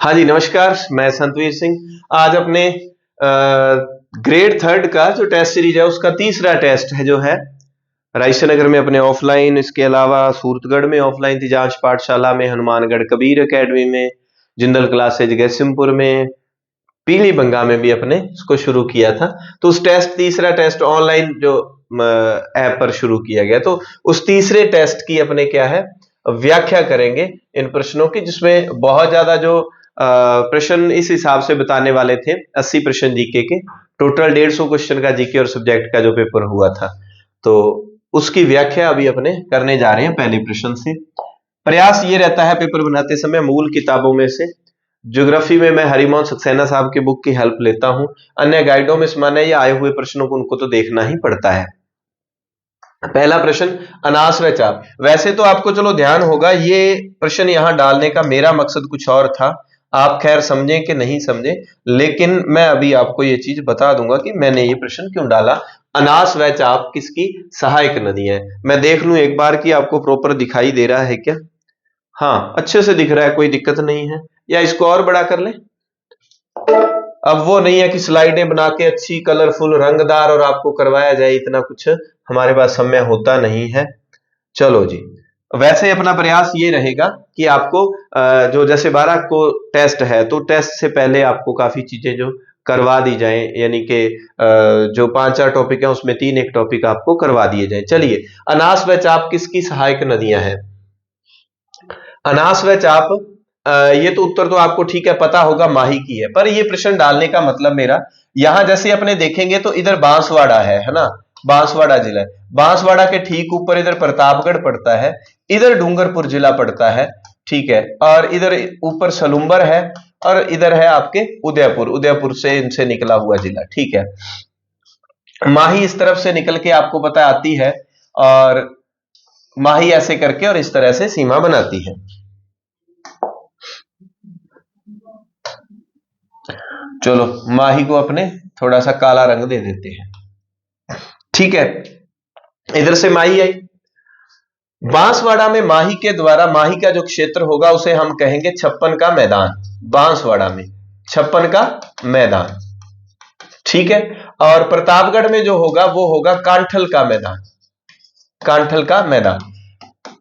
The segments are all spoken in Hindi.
हाँ जी, नमस्कार। मैं संतवीर सिंह। आज अपने ग्रेड थर्ड का जो टेस्ट सीरीज है उसका तीसरा टेस्ट है जो है रायसेन नगर में अपने ऑफलाइन, इसके अलावा सूरतगढ़ में ऑफलाइन थी, जांच पाठशाला में, हनुमानगढ़ कबीर एकेडमी में, जिंदल क्लासेज गैसिमपुर में, पीली बंगा में भी अपने इसको शुरू किया था। तो उस तीसरा टेस्ट ऑनलाइन जो ऐप पर शुरू किया गया, तो उस तीसरे टेस्ट की अपने क्या है व्याख्या करेंगे इन प्रश्नों की, जिसमें बहुत ज्यादा जो प्रश्न इस हिसाब से बताने वाले थे। 80 प्रश्न जीके के, टोटल 150 क्वेश्चन का जीके और सब्जेक्ट का जो पेपर हुआ था, तो उसकी व्याख्या अभी अपने करने जा रहे हैं पहले प्रश्न से। प्रयास ये रहता है पेपर बनाते समय मूल किताबों में से, ज्योग्राफी में मैं हरिमोहन सक्सेना साहब की बुक की हेल्प लेता हूं, अन्य गाइडों में सामान्य या आए हुए प्रश्नों को उनको तो देखना ही पड़ता है। पहला प्रश्न, अनास व चाप। वैसे तो आपको चलो ध्यान होगा, ये प्रश्न यहां डालने का मेरा मकसद कुछ और था, आप खैर समझें कि नहीं समझें, लेकिन मैं अभी आपको ये चीज बता दूंगा कि मैंने ये प्रश्न क्यों डाला। अनास व चाप किसकी सहायक नदी है? मैं देख लूं एक बार कि आपको प्रॉपर दिखाई दे रहा है क्या? हाँ, अच्छे से दिख रहा है, कोई दिक्कत नहीं है। या इसको और बड़ा कर ले। अब वो नहीं है कि स्लाइडें बना के अच्छी कलरफुल रंगदार और आपको करवाया जाए, इतना कुछ हमारे पास समय होता नहीं है। चलो जी, वैसे अपना प्रयास ये रहेगा कि आपको जो जैसे 12 को टेस्ट है, तो टेस्ट से पहले आपको काफी चीजें जो करवा दी जाए, यानी कि जो 5-4 टॉपिक है उसमें 3 एक टॉपिक आपको करवा दिए जाए। चलिए, अनास व चाप किसकी सहायक नदियां हैं? अनास व चाप, ये तो उत्तर तो आपको ठीक है पता होगा, माही की है। पर ये प्रश्न डालने का मतलब मेरा, यहां जैसे अपने देखेंगे तो इधर बांसवाड़ा है ना, बांसवाड़ा जिला है। बांसवाड़ा के ठीक ऊपर इधर प्रतापगढ़ पड़ता है, इधर डूंगरपुर जिला पड़ता है, ठीक है, और इधर ऊपर सलुम्बर है, और इधर है आपके उदयपुर, उदयपुर से इनसे निकला हुआ जिला, ठीक है। माही इस तरफ से निकल के आपको पता आती है, और माही ऐसे करके और इस तरह से सीमा बनाती है। चलो, माही को अपने थोड़ा सा काला रंग दे देते हैं, ठीक है। इधर से माही आई, बांसवाड़ा में माही के द्वारा, माही का जो क्षेत्र होगा उसे हम कहेंगे 56 का मैदान। बांसवाड़ा में 56 का मैदान, ठीक है। और प्रतापगढ़ में जो होगा वो होगा कांठल का मैदान, कांठल का मैदान।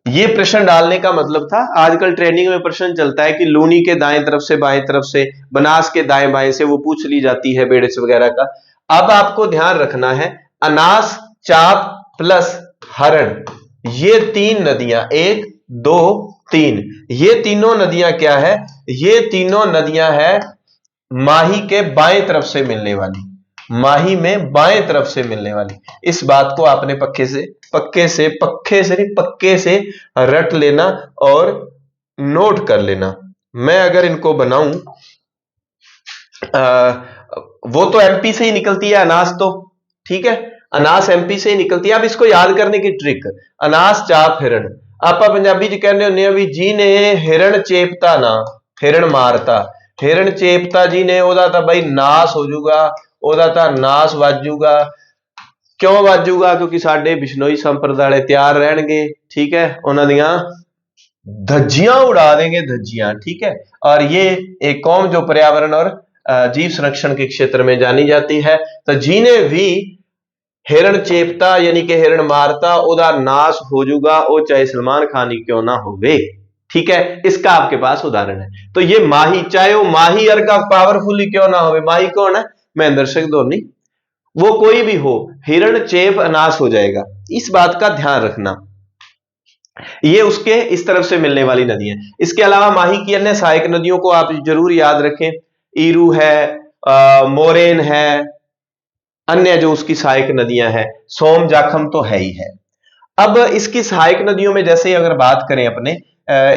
ये प्रश्न डालने का मतलब था, आजकल ट्रेनिंग में प्रश्न चलता है कि लूनी के दाएं तरफ से बाएं तरफ से, बनास के दाएं बाएं से, वो पूछ ली जाती है बेड़स वगैरह का। अब आपको ध्यान रखना है, अनास, चाप प्लस हरण, ये 3 नदियां, 1 2 3, ये तीनों नदियां क्या है? ये तीनों नदियां है माही के बाएं तरफ से मिलने वाली, माही में बाएं तरफ से मिलने वाली। इस बात को आपने पक्के से नहीं, पक्के से रट लेना और नोट कर लेना। मैं अगर इनको बनाऊं, वो तो एमपी से ही निकलती है अनास, तो ठीक है, अनास एमपी से ही निकलती है। अब इसको याद करने की ट्रिक, अनास चाप हिरण, आप पंजाबी च कहने होने भी जी ने हिरण चेपता ना हिरण मारता, हिरण चेपता जी ने ओदा तां बई नास हो जूगा, ओदा तां नास वाजूगा। क्यों वाजूगा? क्योंकि साडे बिश्नोई संप्रदाय तैयार रहणगे, ठीक है, उन्हां दियां धज्जियां उड़ा देंगे, धज्जियां, ठीक है। और ये एक कौम जो पर्यावरण और जीव संरक्षण के क्षेत्र में जानी जाती है, तो जिन्हें भी हिरण चेपता यानी कि हिरण मारता, ओदा नाश हो जूगा, ओ चाहे सलमान खान ही क्यों ना होवे, ठीक है। इसका आपके पास उदाहरण है। तो ये माही, चाहे वो माही अर्का पावरफुल ही क्यों ना होवे, माही कौन है? महेंद्र सिंह धोनी, वो कोई भी हो, हिरण चेप अनाश हो जाएगा, इस बात का ध्यान रखना। ये उसके इस तरफ से मिलने वाली नदी है। इसके अलावा माही की अन्य सहायक नदियों को आप जरूर याद रखें, ईरू है, मोरेन है, अन्य जो उसकी सहायक नदियां हैं, सोम जाखम तो है ही है। अब इसकी सहायक नदियों में जैसे अगर बात करें अपने,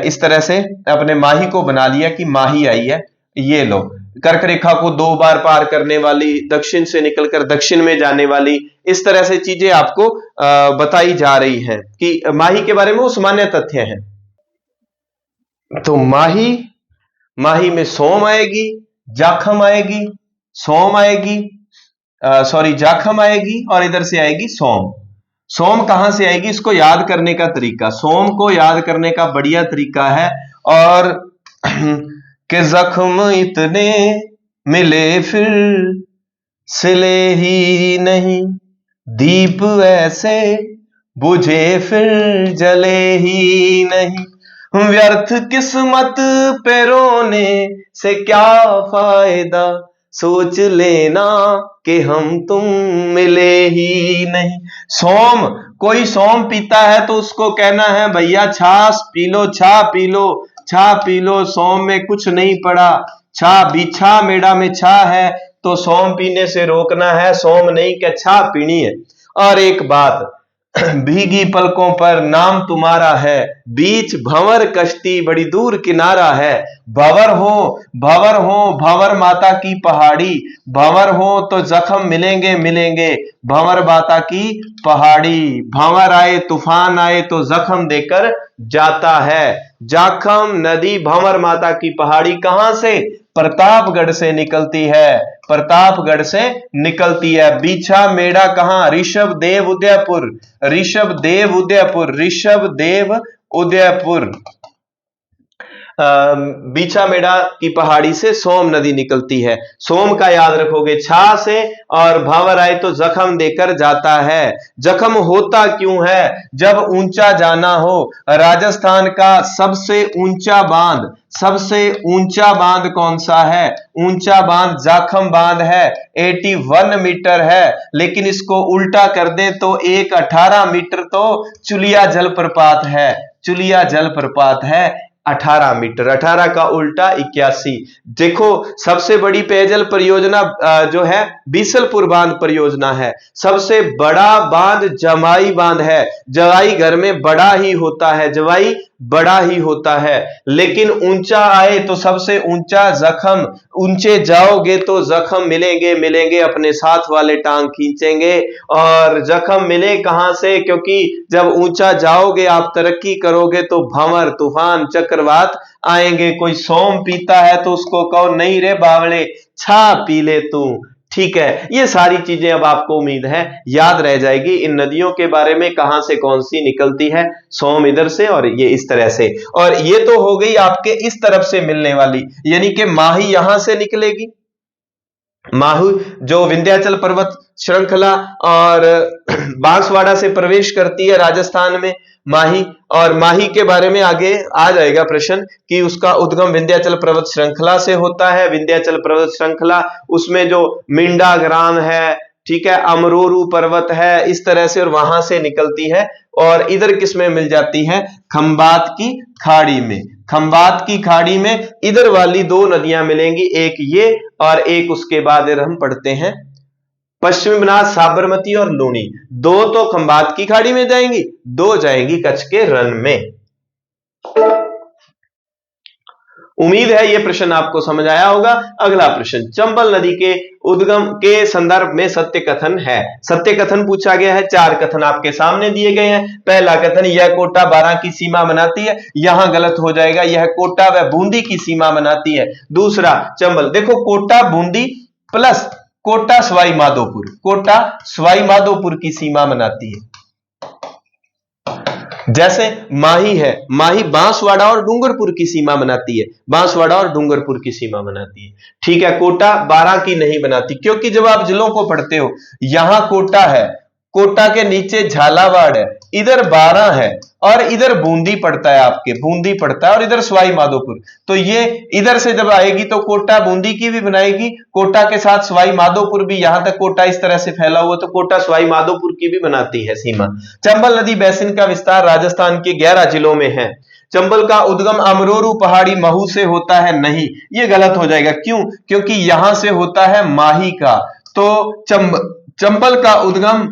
इस तरह से अपने माही को बना लिया कि माही आई है, ये लो, कर्क रेखा को 2 बार पार करने वाली, दक्षिण से निकलकर दक्षिण में जाने वाली, इस तरह से चीजें आपको बताई जा रही हैं कि माही के बारे में वो सामान्य तथ्य हैं। तो माही, माही में सोम आएगी, जाखम आएगी, सोम आएगी, सॉरी जाखम आएगी, और इधर से आएगी सोम। सोम कहां से आएगी? इसको याद करने का तरीका, सोम को याद करने का बढ़िया तरीका है, और कि जख्म इतने मिले फिर सिले ही नहीं, दीप ऐसे बुझे फिर जले ही नहीं, व्यर्थ किस्मत पे रोने से क्या फायदा, सोच लेना कि हम तुम मिले ही नहीं। सोम, कोई सोम पीता है तो उसको कहना है भैया छाछ पी लो, छा पी लो, छा पी लो, सोम में कुछ नहीं पड़ा, छा बिछा मेड़ा में छा है तो सोम पीने से रोकना है, सोम नहीं के छा पीनी है। और एक बात, भीगी पलकों पर नाम तुम्हारा है, बीच भंवर कश्ती बड़ी दूर किनारा है, भंवर हो भंवर हो भंवर माता की पहाड़ी, भंवर हो तो जख्म मिलेंगे मिलेंगे, भंवर माता की पहाड़ी, भंवर आए तूफान आए तो जख्म देकर जाता है। जाखम नदी भंवर माता की पहाड़ी कहां से? प्रतापगढ़ से निकलती है, प्रतापगढ़ से निकलती है। बीछा मेड़ा कहां? ऋषभ देव उदयपुर, ऋषभ देव उदयपुर, ऋषभ देव उदयपुर। बीछा मेड़ा की पहाड़ी से सोम नदी निकलती है। सोम का याद रखोगे छा से, और भंवर आए तो जख्म देकर जाता है। जख्म होता क्यों है? जब ऊंचा जाना हो। राजस्थान का सबसे ऊंचा बांध, सबसे ऊंचा बांध कौन सा है? ऊंचा बांध जाखम बांध है, 81 मीटर है, लेकिन इसको उल्टा कर दें तो 18 मीटर तो चुलिया जलप्रपात है, चुलिया जलप्रपात है 18 मीटर, 18 का उल्टा 81। देखो सबसे बड़ी पेयजल परियोजना जो है बीसलपुर बांध परियोजना है। सबसे बड़ा बांध जवाई बांध है, जवाई घर में बड़ा ही होता है, जवाई बड़ा ही होता है। लेकिन ऊंचा आए तो सबसे ऊंचा जख्म, ऊंचे जाओगे तो जख्म मिलेंगे मिलेंगे, अपने साथ वाले टांग खींचेंगे। और जख्म मिले कहां से? क्योंकि जब ऊंचा जाओगे आप तरक्की करोगे तो भंवर तूफान चक्रवात आएंगे। कोई सोम पीता है तो उसको कहो नहीं रे बावले, छा पी ले तू। ठीक है, ये सारी चीजें अब आपको उम्मीद है याद रह जाएगी। इन नदियों के बारे में कहां से कौन सी निकलती है, सोम इधर से और ये इस तरह से। और ये तो हो गई आपके इस तरफ से मिलने वाली, यानी कि माही यहां से निकलेगी, माहू जो विंध्याचल पर्वत श्रृंखला और बांसवाड़ा से प्रवेश करती है राजस्थान में, माही। और माही के बारे में आगे आ जाएगा प्रश्न कि उसका उद्गम विंध्याचल पर्वत श्रृंखला से होता है। विंध्याचल पर्वत श्रृंखला, उसमें जो मिंडा ग्राम है, ठीक है, अमरोरू पर्वत है, इस तरह से, और वहां से निकलती है। और इधर किसमें मिल जाती है? खंबात की खाड़ी में, खंबात की खाड़ी में इधर वाली दो नदियां मिलेंगी, एक ये और एक उसके बाद हम पढ़ते हैं पश्चिमी बनास साबरमती और लूनी। दो तो खंबात की खाड़ी में जाएंगी, दो जाएंगी कच्छ के रण में। उम्मीद है यह प्रश्न आपको समझ आया होगा। अगला प्रश्न, चंबल नदी के उद्गम के संदर्भ में सत्य कथन है। सत्य कथन पूछा गया है, 4 कथन आपके सामने दिए गए हैं। पहला कथन, यह कोटा 12 की सीमा बनाती है, यहां गलत हो जाएगा, यह कोटा व बूंदी की सीमा बनाती है। दूसरा, चंबल, देखो कोटा बूंदी प्लस कोटा सवाई माधोपुर, कोटा सवाई माधोपुर की सीमा बनाती है। जैसे माही है, माही बांसवाड़ा और डूंगरपुर की सीमा बनाती है, बांसवाड़ा और डूंगरपुर की सीमा बनाती है। ठीक है, कोटा 12 की नहीं बनाती, क्योंकि जब आप जिलों को पढ़ते हो, यहां कोटा है, कोटा के नीचे झालावाड़ है, इधर 12 है, और इधर बूंदी पड़ता है, आपके बूंदी पड़ता है, और इधर सवाई माधोपुर। तो ये इधर से जब आएगी तो कोटा बूंदी की भी बनाएगी, कोटा के साथ सवाई माधोपुर भी, यहां तक कोटा इस तरह से फैला हुआ तो कोटा सवाई माधोपुर की भी बनाती है सीमा। चंबल नदी बेसिन का विस्तार राजस्थान के 11 जिलों में है। चंबल का उद्गम अमरोरू पहाड़ी महू से होता है, नहीं, ये गलत हो जाएगा। क्यों? क्योंकि यहां से होता है माही का। तो चंबल का उद्गम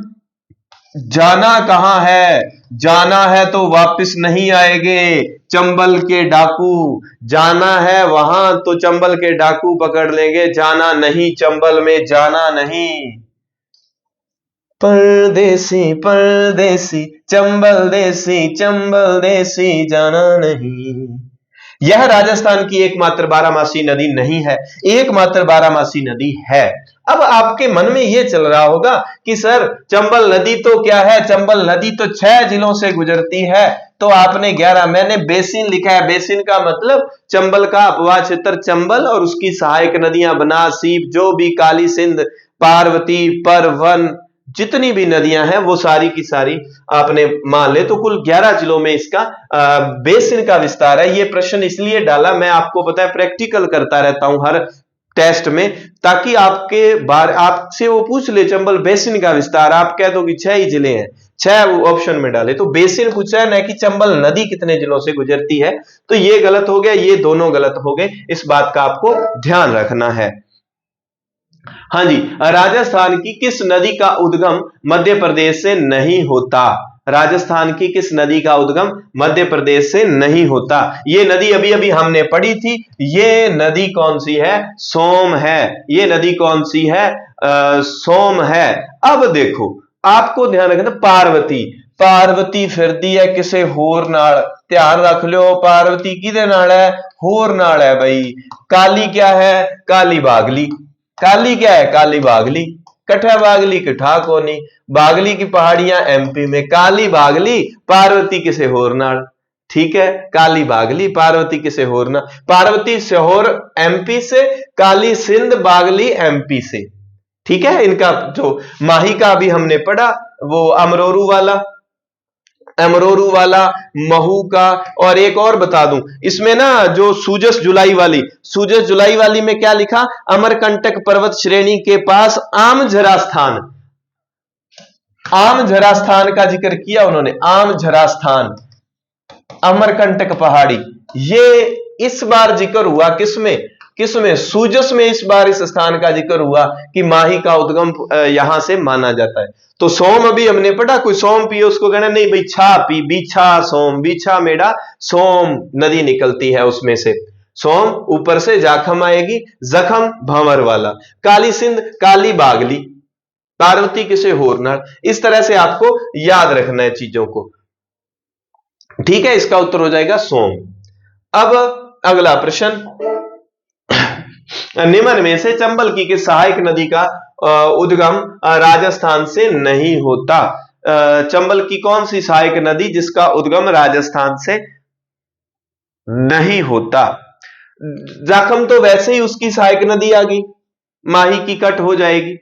जाना कहां है? जाना है तो वापस नहीं आएंगे चंबल के डाकू, जाना है वहां तो चंबल के डाकू पकड़ लेंगे, जाना नहीं, चंबल में जाना नहीं। परदेसी परदेसी चंबल देसी, चंबल देसी जाना नहीं। यह राजस्थान की एकमात्र बारहमासी नदी नहीं है, एकमात्र बारहमासी नदी है। अब आपके मन में यह चल रहा होगा कि सर चंबल नदी तो क्या है, चंबल नदी तो 6 जिलों से गुजरती है, तो आपने 11। मैंने बेसिन लिखा है, बेसिन का मतलब चंबल का अपवाह क्षेत्र चंबल और उसकी सहायक नदियां बनास, सीप, जो भी, काली सिंध, पार्वती, परवन, जितनी भी नदियां हैं वो सारी की सारी आपने मान ले। तो कुल 11 जिलों में इसका बेसिन का विस्तार है। ये प्रश्न इसलिए डाला, मैं आपको पता है प्रैक्टिकल करता रहता हूं हर टेस्ट में, ताकि आपसे वो पूछ ले चंबल बेसिन का विस्तार, आप कह दो कि 6 ही जिले हैं, 6 ऑप्शन में डाले, तो बेसिन पूछा है, न कि चंबल नदी कितने जिलों से गुजरती है। तो ये गलत हो गया, ये दोनों गलत हो गए, इस बात का आपको ध्यान रखना है। हाँ जी, राजस्थान की किस नदी का उद्गम मध्य प्रदेश से नहीं होता? राजस्थान की किस नदी का उद्गम मध्य प्रदेश से नहीं होता? ये नदी अभी अभी हमने पढ़ी थी। ये नदी कौन सी है? सोम है। ये नदी कौन सी है? सोम है। अब देखो, आपको ध्यान रखना, पार्वती, पार्वती फिरदी है किसे होर नाल, ध्यान रख लो, पार्वती किदे नाल है? होर नाल है भाई। काली क्या है? काली बागली। काली क्या है? काली बागली। कठा बागली कठा कोनी, बागली की पहाड़ियां एमपी में, काली बागली, पार्वती किसे होर नाल। ठीक है, काली बागली, पार्वती किसे होर नाल, पार्वती सीहोर एमपी से, काली सिंध बागली एमपी से। ठीक है, इनका जो माही का अभी हमने पढ़ा वो अमरोरू वाला, महू का, और एक और बता दूं इसमें ना, जो सूजस जुलाई वाली में क्या लिखा? अमरकंटक पर्वत श्रेणी के पास आमझरा स्थान का जिक्र किया उन्होंने, आमझरा स्थान, अमरकंटक पहाड़ी। ये इस बार जिक्र हुआ किसमें? सूजस में इस बार इस स्थान का जिक्र हुआ कि माही का उद्गम यहां से माना जाता है। तो सोम अभी हमने पढ़ा, कोई सोम पिए उसको कहना नहीं भाई, छा पी, बीछा सोम, बीछा मेढ़ा, सोम नदी निकलती है उसमें से। सोम ऊपर से जाखम आएगी, जखम भंवर वाला, काली सिंध, काली बागली, पार्वती किसे होरनाल। इस तरह से आपको याद रखना है चीजों को। ठीक है, इसका उत्तर हो जाएगा सोम। अब अगला प्रश्न, निम्न में से चंबल की किस सहायक नदी का उद्गम राजस्थान से नहीं होता? चंबल की कौन सी सहायक नदी जिसका उद्गम राजस्थान से नहीं होता? जाखम तो वैसे ही उसकी सहायक नदी आ गई, माही की कट हो जाएगी,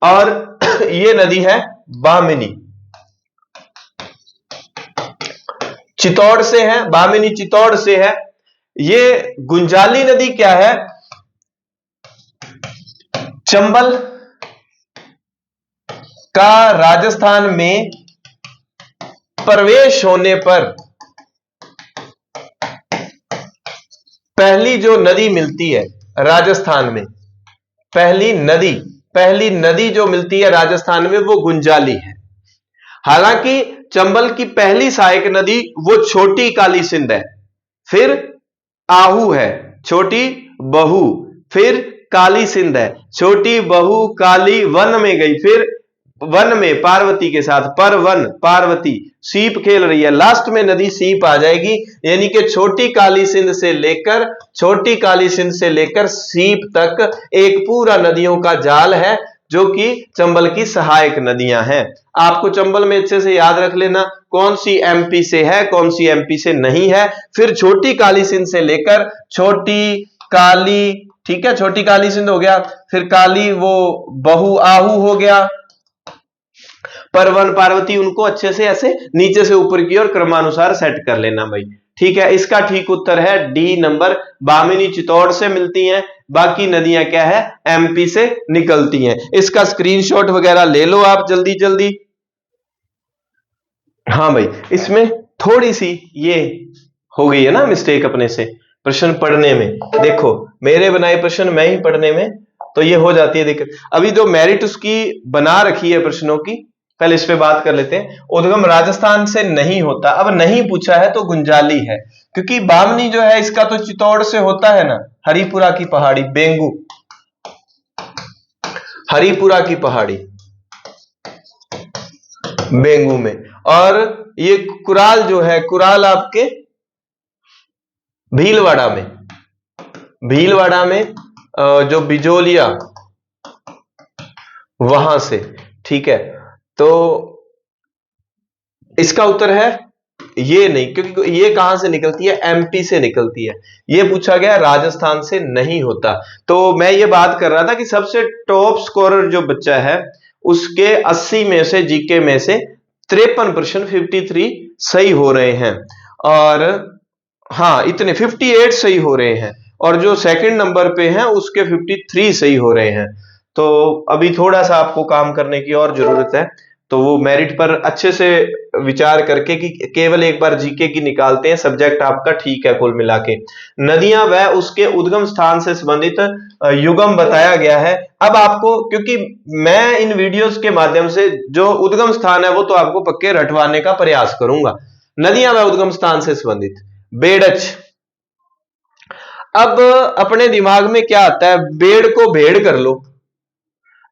और ये नदी है बामिनी, चित्तौड़ से है, बामिनी चित्तौड़ से है। ये गुंजाली नदी क्या है? चंबल का राजस्थान में प्रवेश होने पर पहली जो नदी मिलती है राजस्थान में, पहली नदी जो मिलती है राजस्थान में वो गुंजाली है। हालांकि चंबल की पहली सहायक नदी वो छोटी काली सिंध है, फिर आहू है, छोटी बहू, फिर काली सिंध है, छोटी बहू काली वन में गई, फिर वन में पार्वती के साथ परवन, पार्वती सीप खेल रही है, लास्ट में नदी सीप आ जाएगी। यानी कि छोटी काली सिंध से लेकर सीप तक एक पूरा नदियों का जाल है जो कि चंबल की सहायक नदियां हैं। आपको चंबल में अच्छे से याद रख लेना कौन सी एमपी से है, कौन सी एमपी से नहीं है। फिर छोटी काली सिंध से लेकर छोटी काली, ठीक है, छोटी काली सिंध हो गया, फिर काली वो बहु आहू हो गया, परवन पार्वती, उनको अच्छे से ऐसे नीचे से ऊपर की ओर क्रमानुसार सेट कर लेना भाई। ठीक है, इसका ठीक उत्तर है डी नंबर, बामिनी चित्तौड़ से मिलती हैं, बाकी नदियां क्या है? एमपी से निकलती हैं। इसका स्क्रीनशॉट वगैरह ले लो आप जल्दी जल्दी। हाँ भाई, इसमें थोड़ी सी ये हो गई है ना मिस्टेक अपने से प्रश्न पढ़ने में। देखो मेरे बनाए प्रश्न मैं ही पढ़ने में, तो ये हो जाती है दिक्कत। अभी जो मेरिट उसकी बना रखी है प्रश्नों की, पहले इस पे बात कर लेते हैं। उद्गम राजस्थान से नहीं होता, अब नहीं पूछा है तो गुंजाली है, क्योंकि बामनी जो है इसका तो चित्तौड़ से होता है ना, हरिपुरा की पहाड़ी, बेंगू, हरिपुरा की पहाड़ी बेंगू में, और ये कुराल जो है, कुराल आपके भीलवाड़ा में जो बिजोलिया वहां से। ठीक है, तो इसका उत्तर है ये नहीं, क्योंकि ये कहां से निकलती है, एमपी से निकलती है। ये पूछा गया राजस्थान से नहीं होता। तो मैं ये बात कर रहा था कि सबसे टॉप स्कोरर जो बच्चा है उसके 80 में से जीके में से 53% 53 सही हो रहे हैं, और हाँ इतने 58 सही हो रहे हैं, और जो सेकंड नंबर पे हैं उसके 53 सही हो रहे हैं। तो अभी थोड़ा सा आपको काम करने की और जरूरत है। तो वो मेरिट पर अच्छे से विचार करके कि केवल एक बार जीके की निकालते हैं, सब्जेक्ट आपका ठीक है कुल मिला के। नदियां व उसके उद्गम स्थान से संबंधित युगम बताया गया है। अब आपको, क्योंकि मैं इन वीडियोस के माध्यम से जो उद्गम स्थान है वो तो आपको पक्के रटवाने का प्रयास करूंगा। नदियां व उद्गम स्थान से संबंधित बेड़च। अब अपने दिमाग में क्या आता है, बेड़ को भेड़ कर लो।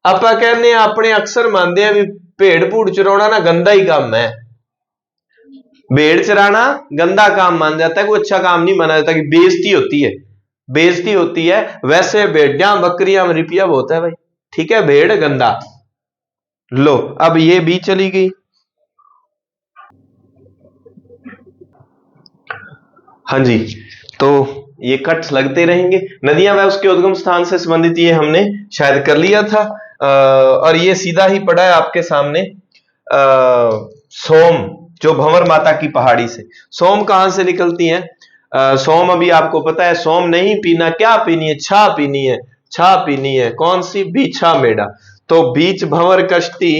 आप कहने अपने अक्सर मानते हैं भी भेड़ भूड़ चराना ना गंदा ही काम है, भेड़ चराना गंदा काम मान जाता है, कोई अच्छा काम नहीं माना जाता, कि बेइज्जती होती है, बेइज्जती होती है। वैसे भेड़िया बकरियां में रुपया बहुत है भाई, ठीक है, भेड़ गंदा। लो अब ये भी चली गई। हाँ जी, तो ये कट्स लगते रहेंगे। नदियां व उसके उद्गम स्थान से संबंधित ये हमने शायद कर लिया था। और ये सीधा ही पड़ा है आपके सामने। सोम, जो भंवर माता की पहाड़ी से, सोम कहां से निकलती है? सोम अभी आपको पता है, सोम नहीं पीना, क्या पीनी है? छा पीनी है, छा पीनी है। कौन सी? बीछा मेढ़ा। तो बीच भंवर कश्ती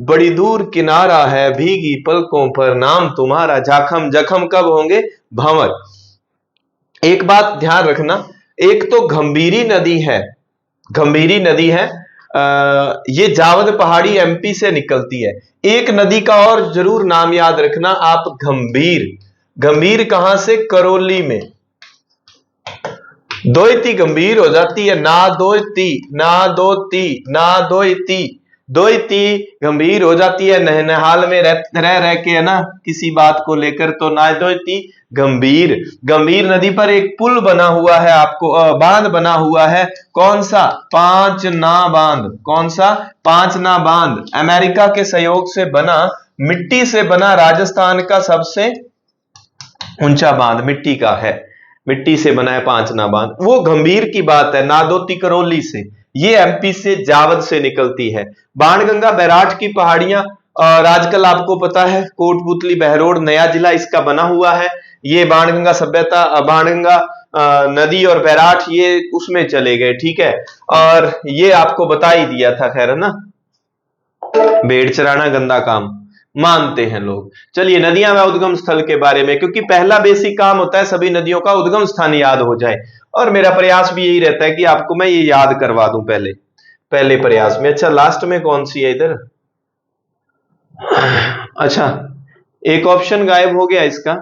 बड़ी दूर किनारा है, भीगी पलकों पर नाम तुम्हारा। जखम जखम कब होंगे? भंवर। एक बात ध्यान रखना, एक तो गंभीरी नदी है, गंभीरी नदी है, ये जावद पहाड़ी एमपी से निकलती है। एक नदी का और जरूर नाम याद रखना आप, गंभीर। गंभीर कहां से? करौली में। दोयती गंभीर हो जाती है, ना दोयती, ना दोती, ना दोयती, दोयती गंभीर हो जाती है नहनहाल में रह के, है ना, किसी बात को लेकर, तो ना दोयती गंभीर। गंभीर नदी पर एक पुल बना हुआ है, आपको बांध बना हुआ है। कौन सा? पांच ना बांध। कौन सा? पांच ना बांध। अमेरिका के सहयोग से बना, मिट्टी से बना राजस्थान का सबसे ऊंचा बांध मिट्टी का है, मिट्टी से बना है पांच ना बांध। वो गंभीर की बात है, नादोती करौली से। ये एमपी से जावद से निकलती है। बाणगंगा बैराठ की पहाड़ियां, और आजकल आपको पता है कोटपुतली बहरोड नया जिला इसका बना हुआ है। ये बाणगंगा सभ्यता, बाणगंगा नदी और बैराठ ये उसमें चले गए, ठीक है। और ये आपको बता ही दिया था, खैर, है ना। भेड़ चराना गंदा काम मानते हैं लोग। चलिए, नदियां व उद्गम स्थल के बारे में, क्योंकि पहला बेसिक काम होता है सभी नदियों का उद्गम स्थान याद हो जाए, और मेरा प्रयास भी यही रहता है कि आपको मैं ये याद करवा दूं पहले पहले प्रयास में। अच्छा, लास्ट में कौन सी है इधर? अच्छा, एक ऑप्शन गायब हो गया इसका,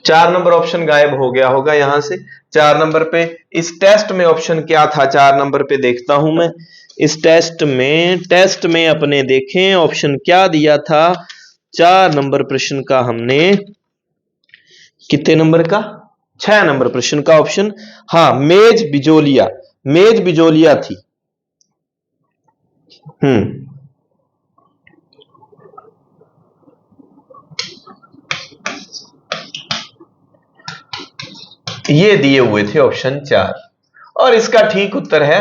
4 नंबर ऑप्शन गायब हो गया होगा यहां से। 4 नंबर पे इस टेस्ट में ऑप्शन क्या था? 4 नंबर पे देखता हूं मैं इस टेस्ट में अपने देखें ऑप्शन क्या दिया था। 4 नंबर प्रश्न का हमने, कितने नंबर का? 6 नंबर प्रश्न का ऑप्शन, हाँ, मेज बिजोलिया, मेज बिजोलिया थी। ये दिए हुए थे ऑप्शन 4, और इसका ठीक उत्तर है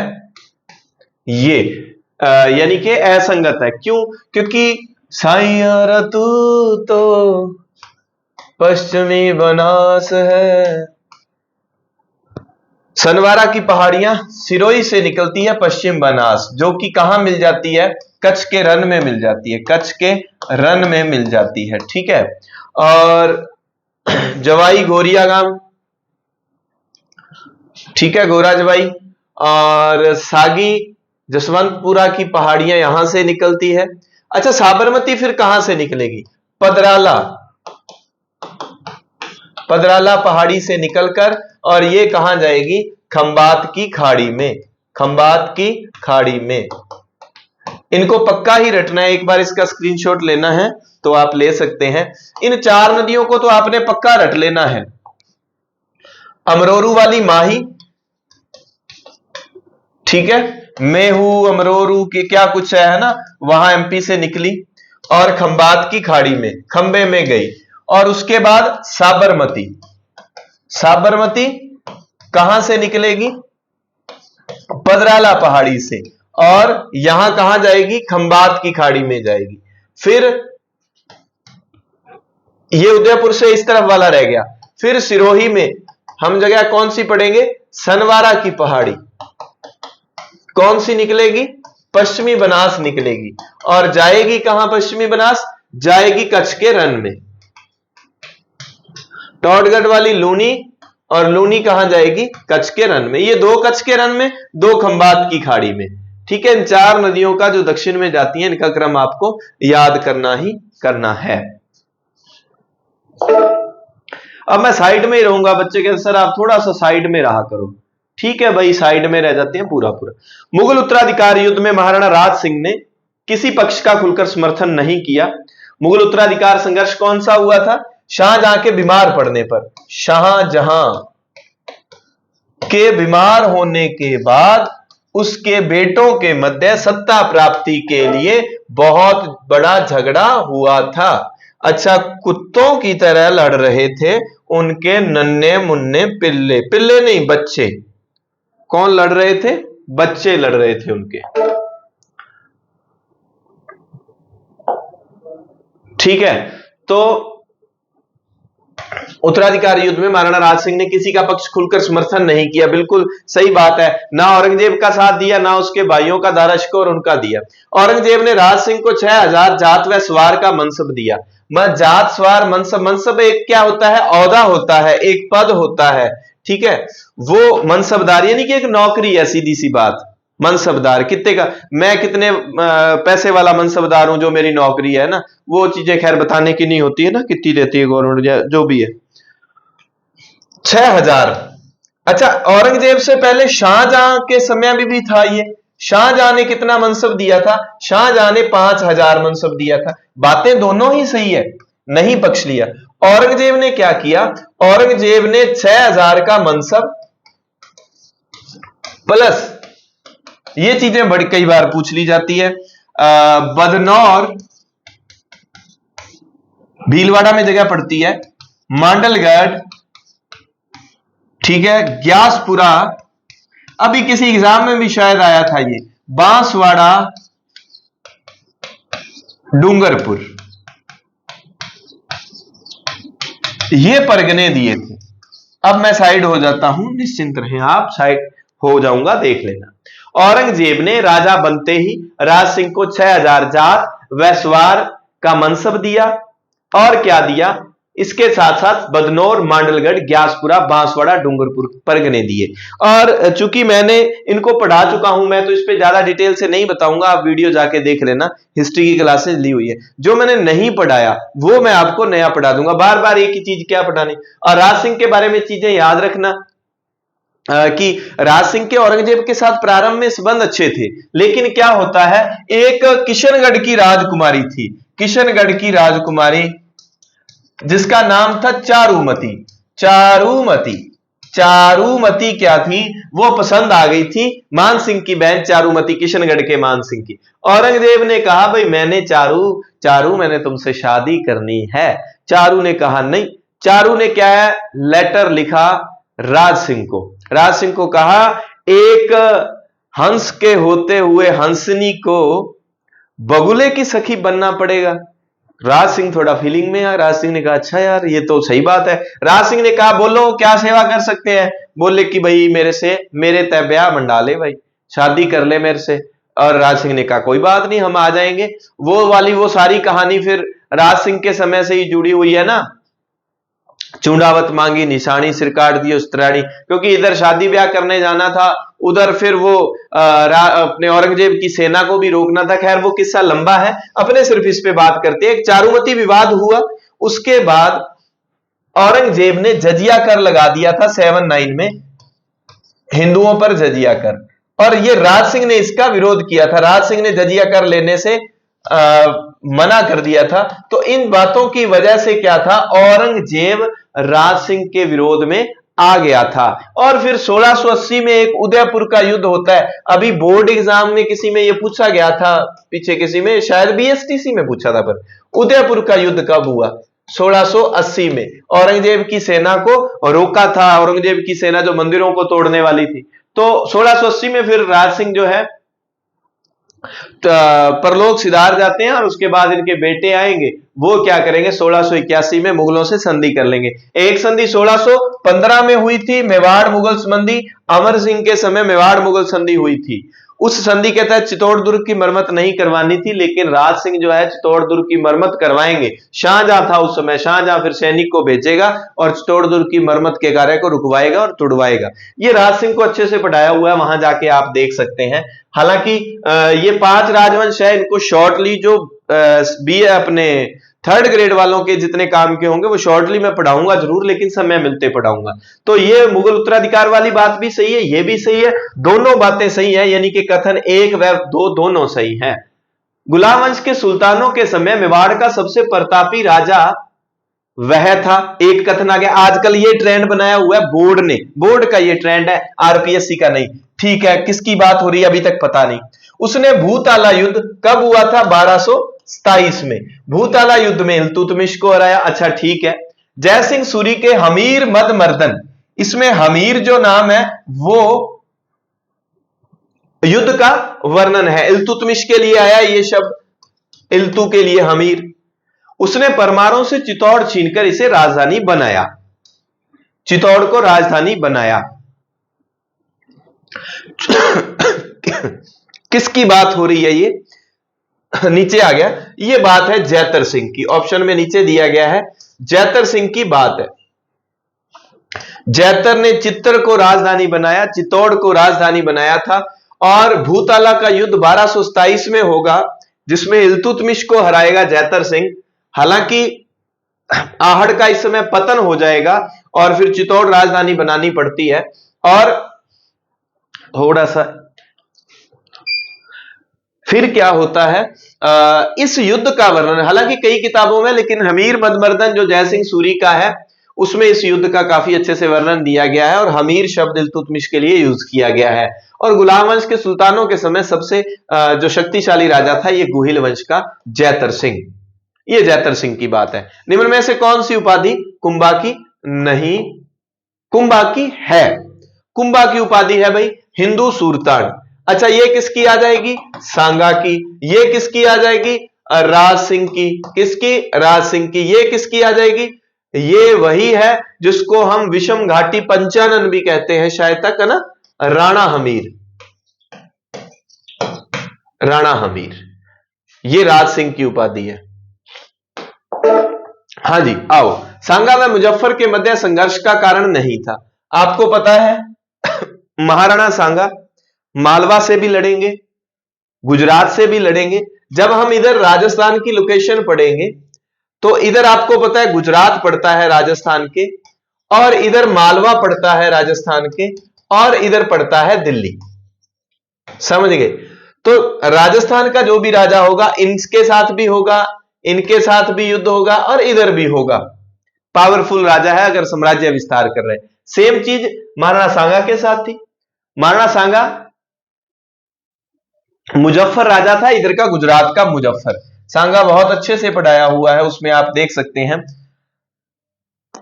ये, यानी कि असंगत है। क्यों? क्योंकि साइयारा तू तो पश्चिमी बनास है। सनवारा की पहाड़ियां सिरोही से निकलती है पश्चिम बनास, जो कि कहां मिल जाती है? कच्छ के रन में मिल जाती है, कच्छ के रन में मिल जाती है, ठीक है। और जवाई गोरिया गांव, ठीक है, गोरा जवाई। और सागी जसवंतपुरा की पहाड़ियां यहां से निकलती है। अच्छा, साबरमती फिर कहां से निकलेगी? पदराला, पदराला पहाड़ी से निकलकर, और ये कहां जाएगी? खंबात की खाड़ी में, खंबात की खाड़ी में। इनको पक्का ही रटना है, एक बार इसका स्क्रीनशॉट लेना है तो आप ले सकते हैं। इन 4 नदियों को तो आपने पक्का रट लेना है। अमरोरू वाली माही, ठीक है, मेहू अमरोरू के क्या कुछ है ना, वहां एमपी से निकली। और खंबात की खाड़ी में, खंबे में गई। और उसके बाद साबरमती, साबरमती कहां से निकलेगी? पदराला पहाड़ी से, और यहां कहां जाएगी? खंबात की खाड़ी में जाएगी। फिर ये उदयपुर से इस तरफ वाला रह गया। फिर सिरोही में हम जगह कौन सी पढ़ेंगे? सनवारा की पहाड़ी। कौन सी निकलेगी? पश्चिमी बनास निकलेगी। और जाएगी कहां पश्चिमी बनास? जाएगी कच्छ के रन में। टॉडगढ़ वाली लूनी, और लूनी कहां जाएगी? कच्छ के रन में। ये दो कच्छ के रन में, दो खंबात की खाड़ी में। ठीक है, इन चार नदियों का जो दक्षिण में जाती है, इनका क्रम आपको याद करना ही करना है। अब मैं साइड में ही रहूंगा, बच्चे के सर आप थोड़ा सा साइड में रहा करो। ठीक है भाई, साइड में रह जाते हैं पूरा पूरा। मुगल उत्तराधिकार युद्ध में महाराणा राज सिंह ने किसी पक्ष का खुलकर समर्थन नहीं किया। मुगल उत्तराधिकार संघर्ष कौन सा हुआ था? शाहजहां के बीमार पड़ने पर। शाहजहां के बीमार होने के बाद उसके बेटों के मध्य सत्ता प्राप्ति के लिए बहुत बड़ा झगड़ा हुआ था। अच्छा, कुत्तों की तरह लड़ रहे थे उनके नन्हे मुन्ने पिल्ले, पिल्ले नहीं बच्चे। कौन लड़ रहे थे? बच्चे लड़ रहे थे उनके। ठीक है, तो उत्तराधिकारी युद्ध में महाराणा राज सिंह ने किसी का पक्ष खुलकर समर्थन नहीं किया। बिल्कुल सही बात है, ना औरंगजेब का साथ दिया, ना उसके भाइयों का दारशको और उनका दिया। औरंगजेब ने राज सिंह को 6000 जात व सवार का मनसब दिया। जात सवार मनसब, मनसब एक क्या होता है? औहदा होता है, एक पद होता है। ठीक है, वो मनसबदार यानी कि एक नौकरी है, सीधी सी बात। मनसबदार कितने का, मैं कितने पैसे वाला मनसबदार हूं, जो मेरी नौकरी है ना, वो चीजें खैर बताने की नहीं होती है ना, कितनी देती है गवर्नमेंट, जो भी है। 6000। अच्छा, औरंगजेब से पहले शाहजहां के समय में भी था ये। शाहजहां ने कितना मनसब दिया था? शाहजहां ने 5000 मनसब दिया था। बातें दोनों ही सही है, नहीं पक्ष लिया। औरंगजेब ने क्या किया? औरंगजेब ने 6000 का मनसब प्लस, ये चीजें बड़ी कई बार पूछ ली जाती है, बदनौर भीलवाड़ा में जगह पड़ती है, मांडलगढ़, ठीक है, ग्यासपुरा, अभी किसी एग्जाम में भी शायद आया था ये, बांसवाड़ा, डूंगरपुर, ये परगने दिए थे। अब मैं साइड हो जाता हूं, निश्चिंत रहें आप, साइड हो जाऊंगा, देख लेना। औरंगजेब ने राजा बनते ही राज सिंह को 6000 जात व सवार का मनसब दिया। और क्या दिया? इसके साथ साथ बदनौर, मांडलगढ़, ग्यासपुरा, बांसवाड़ा, डूंगरपुर परगने दिए। और चूंकि मैंने इनको पढ़ा चुका हूं, मैं तो इस पे ज्यादा डिटेल से नहीं बताऊंगा, आप वीडियो जाके देख लेना, हिस्ट्री की क्लासेस ली हुई है। जो मैंने नहीं पढ़ाया वो मैं आपको नया पढ़ा दूंगा, बार बार एक ही चीज क्या पढ़ानी। और राज सिंह के बारे में चीजें याद रखना कि राज सिंह के औरंगजेब के साथ प्रारंभ में संबंध अच्छे थे, लेकिन क्या होता है, एक किशनगढ़ की राजकुमारी थी, किशनगढ़ की राजकुमारी जिसका नाम था चारूमती। चारूमती, चारूमती क्या थी? वो पसंद आ गई थी मान सिंह की बहन चारूमती, किशनगढ़ के मान सिंह की। औरंगजेब ने कहा भाई मैंने चारू मैंने तुमसे शादी करनी है। चारू ने कहा नहीं। चारू ने क्या है, लेटर लिखा राज सिंह को। राज सिंह को कहा एक हंस के होते हुए हंसनी को बगुले की सखी बनना पड़ेगा। राज सिंह थोड़ा फीलिंग में है। राज सिंह ने कहा अच्छा यार ये तो सही बात है। राज सिंह ने कहा बोलो क्या सेवा कर सकते हैं। बोले कि भाई मेरे तय ब्याह मंडा ले, भाई शादी कर ले मेरे से। और राज सिंह ने कहा कोई बात नहीं हम आ जाएंगे। वो सारी कहानी फिर राज सिंह के समय से ही जुड़ी हुई है ना, चूंडावत मांगी निशानी सिर काट दी उस्तराणी, क्योंकि इधर शादी ब्याह करने जाना था, उधर फिर वो अपने औरंगजेब की सेना को भी रोकना था। खैर वो किस्सा लंबा है, अपने सिर्फ इस पे बात करते हैं। एक चारूमती विवाद हुआ, उसके बाद औरंगजेब ने जजिया कर लगा दिया था 79 में, हिंदुओं पर जजिया कर, और ये राज सिंह ने इसका विरोध किया था। राज सिंह ने जजिया कर लेने से मना कर दिया था। तो इन बातों की वजह से क्या था, औरंगजेब राज सिंह के विरोध में आ गया था। और फिर 1680 में एक उदयपुर का युद्ध होता है। अभी बोर्ड एग्जाम में किसी में यह पूछा गया था, पीछे किसी में शायद बीएसटीसी में पूछा था, पर उदयपुर का युद्ध कब हुआ? 1680 में। औरंगजेब की सेना को रोका था, औरंगजेब की सेना जो मंदिरों को तोड़ने वाली थी। तो 1680 में फिर राज सिंह जो है परलोक सिधार जाते हैं और उसके बाद इनके बेटे आएंगे, वो क्या करेंगे 1681 में मुगलों से संधि कर लेंगे। एक संधि 1615 में हुई थी, मेवाड़ मुगल संधि, अमर सिंह के समय मेवाड़ मुगल संधि हुई थी। उस संधि के तहत चित्तौड़ दुर्ग की मरम्मत नहीं करवानी थी, लेकिन राज सिंह जो है चित्तौड़ दुर्ग की मरम्मत करवाएंगे। शाहजहां था उस समय, शाहजहां फिर सैनिक को भेजेगा और चित्तौड़ दुर्ग की मरम्मत के कार्य को रुकवाएगा और तुड़वाएगा। ये राज सिंह को अच्छे से पढ़ाया हुआ है, वहां जाके आप देख सकते हैं। हालांकि ये 5 राजवंश है, इनको शॉर्टली जो बी अपने 3rd ग्रेड वालों के जितने काम के होंगे वो शॉर्टली मैं पढ़ाऊंगा जरूर, लेकिन समय मिलते पढ़ाऊंगा। तो ये मुगल उत्तराधिकार वाली बात भी सही है, ये भी सही है, दोनों बातें सही है, यानी कि कथन 1 व 2 दोनों सही है। गुलाम वंश के सुल्तानों के समय मेवाड़ का सबसे प्रतापी राजा वह था, एक कथन आ गया। आजकल ये ट्रेंड बनाया हुआ है बोर्ड ने, बोर्ड का ये ट्रेंड है, आरपीएससी का नहीं। ठीक है, किसकी बात हो रही है अभी तक पता नहीं। उसने भूताला युद्ध कब हुआ था? 1227 में। भूताला युद्ध में इल्तुतमिश को हराया। अच्छा ठीक है। जयसिंह सूरी के हमीर मद मर्दन, इसमें हमीर जो नाम है वो युद्ध का वर्णन है, इल्तुतमिश के लिए आया ये शब्द, इल्तु के लिए हमीर। उसने परमारों से चित्तौड़ छीनकर इसे राजधानी बनाया, चित्तौड़ को राजधानी बनाया। किसकी बात हो रही है? ये नीचे आ गया, ये बात है जैतर सिंह की, ऑप्शन में नीचे दिया गया है, जैतर सिंह की बात है। जैतर ने चित्तर को राजधानी बनाया, चित्तौड़ को राजधानी बनाया था। और भूताला का युद्ध 1227 में होगा, जिसमें इल्तुतमिश को हराएगा जैतर सिंह। हालांकि आहड़ का इस समय पतन हो जाएगा और फिर चित्तौड़ राजधानी बनानी पड़ती है। और थोड़ा सा फिर क्या होता है, इस युद्ध का वर्णन हालांकि कई किताबों में, लेकिन हमीर मदमर्दन जो जयसिंह सूरी का है उसमें इस युद्ध का काफी अच्छे से वर्णन दिया गया है और हमीर शब्द इल्तुतमिश के लिए यूज किया गया है। और गुलाम वंश के सुल्तानों के समय सबसे जो शक्तिशाली राजा था ये गुहिल वंश का जैतर सिंह, ये जैतर सिंह की बात है। निम्न में से कौन सी उपाधि कुंभा की नहीं? कुंभा की है, कुंभा की उपाधि है भाई हिंदू सुरताड़। अच्छा ये किसकी आ जाएगी? सांगा की। ये किसकी आ जाएगी? राज सिंह की। किसकी? राज सिंह की। ये किसकी आ जाएगी? ये वही है जिसको हम विषम घाटी पंचानन भी कहते हैं शायद तक, है ना, राणा हमीर, राणा हमीर, ये राज सिंह की उपाधि है। हाँ जी आओ। सांगा व मुजफ्फर के मध्य संघर्ष का कारण नहीं था। आपको पता है महाराणा सांगा मालवा से भी लड़ेंगे, गुजरात से भी लड़ेंगे। जब हम इधर राजस्थान की लोकेशन पढ़ेंगे तो इधर आपको पता है गुजरात पड़ता है राजस्थान के, और इधर मालवा पड़ता है राजस्थान के, और इधर पड़ता है दिल्ली। समझ गए? तो राजस्थान का जो भी राजा होगा इनके साथ भी होगा, इनके साथ भी युद्ध होगा और इधर भी होगा। पावरफुल राजा है अगर साम्राज्य विस्तार कर रहे हैं। सेम चीज महाराणा सांगा के साथ थी। महाराणा सांगा मुजफ्फर राजा था, इधर का गुजरात का मुजफ्फर। सांगा बहुत अच्छे से पढ़ाया हुआ है, उसमें आप देख सकते हैं,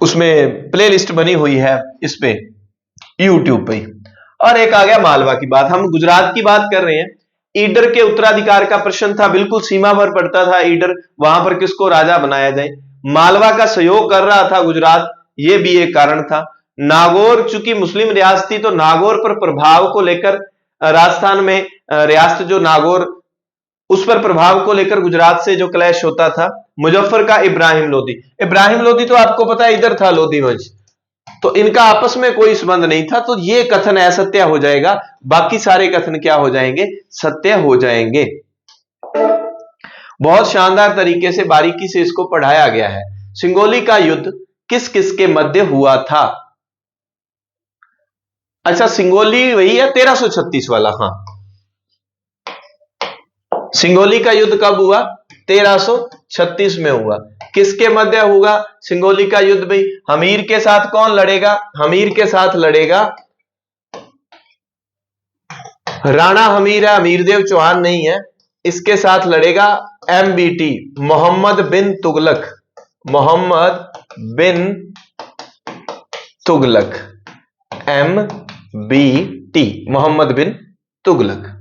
उसमें प्लेलिस्ट बनी हुई है इस पे यूट्यूब पे। और एक आ गया मालवा की बात, हम गुजरात की बात कर रहे हैं। ईडर के उत्तराधिकार का प्रश्न था, बिल्कुल सीमा पर पड़ता था ईडर, वहां पर किसको राजा बनाया जाए? मालवा का सहयोग कर रहा था गुजरात, ये भी एक कारण था। नागौर चूंकि मुस्लिम रियासत थी तो नागौर पर प्रभाव को लेकर राजस्थान में रियासत जो नागौर, उस पर प्रभाव को लेकर गुजरात से जो क्लैश होता था। मुजफ्फर का इब्राहिम लोदी, इब्राहिम लोदी तो आपको पता है इधर था लोदी वंश, तो इनका आपस में कोई संबंध नहीं था, तो ये कथन असत्य हो जाएगा। बाकी सारे कथन क्या हो जाएंगे? सत्य हो जाएंगे। बहुत शानदार तरीके से बारीकी से इसको पढ़ाया गया है। सिंगोली का युद्ध किस किस के मध्य हुआ था? अच्छा सिंगोली वही है 1336 वाला। हाँ सिंगोली का युद्ध कब हुआ? 1336 में हुआ। किसके मध्य होगा सिंगोली का युद्ध भाई? हमीर के साथ कौन लड़ेगा? हमीर के साथ लड़ेगा राणा हमीर है, हमीरदेव चौहान नहीं है। इसके साथ लड़ेगा MBT, मोहम्मद बिन तुगलक, मोहम्मद बिन तुगलक, MBT, मोहम्मद बिन तुगलक।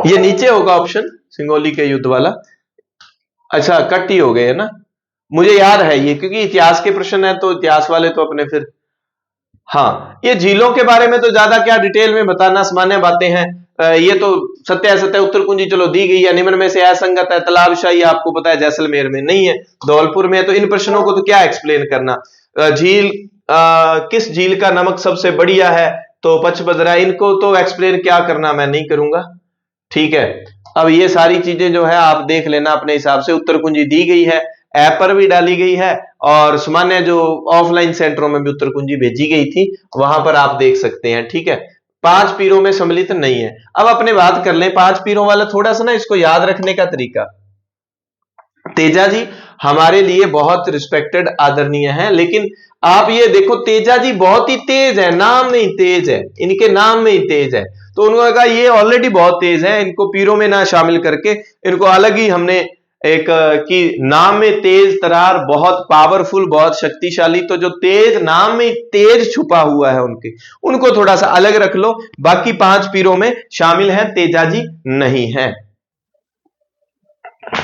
ये नीचे होगा ऑप्शन सिंगोली के युद्ध वाला। अच्छा कट ही हो गए है ना, मुझे याद है ये, क्योंकि इतिहास के प्रश्न है तो इतिहास वाले तो अपने फिर। हाँ, ये झीलों के बारे में तो ज्यादा क्या डिटेल में बताना, सामान्य बातें हैं। ये तो सत्य असत्य उत्तर कुंजी चलो दी गई है, निम्न में से असंगत है, तालाबशाही आपको पता है जैसलमेर में नहीं है, धौलपुर में है, तो इन प्रश्नों को तो क्या एक्सप्लेन करना। झील किस झील का नमक सबसे बढ़िया है? तो पचबदरा, इनको तो एक्सप्लेन क्या करना, मैं नहीं करूंगा। ठीक है, अब ये सारी चीजें जो है आप देख लेना अपने हिसाब से, उत्तर कुंजी दी गई है, ऐप पर भी डाली गई है और सामान्य जो ऑफलाइन सेंटरों में भी उत्तर कुंजी भेजी गई थी, वहां पर आप देख सकते हैं। ठीक है, 5 पीरों में सम्मिलित नहीं है। अब अपने बात कर लें 5 पीरों वाला, थोड़ा सा ना इसको याद रखने का तरीका। तेजा जी हमारे लिए बहुत रिस्पेक्टेड आदरणीय है, लेकिन आप ये देखो तेजा जी बहुत ही तेज है, नाम में ही तेज है, इनके नाम में ही तेज है, तो उन्होंने कहा ये ऑलरेडी बहुत तेज है, इनको पीरों में ना शामिल करके इनको अलग ही हमने एक कि नाम में तेज तरार, बहुत पावरफुल, बहुत शक्तिशाली, तो जो तेज नाम में तेज छुपा हुआ है उनके, उनको थोड़ा सा अलग रख लो। बाकी 5 पीरों में शामिल है, तेजा जी नहीं है।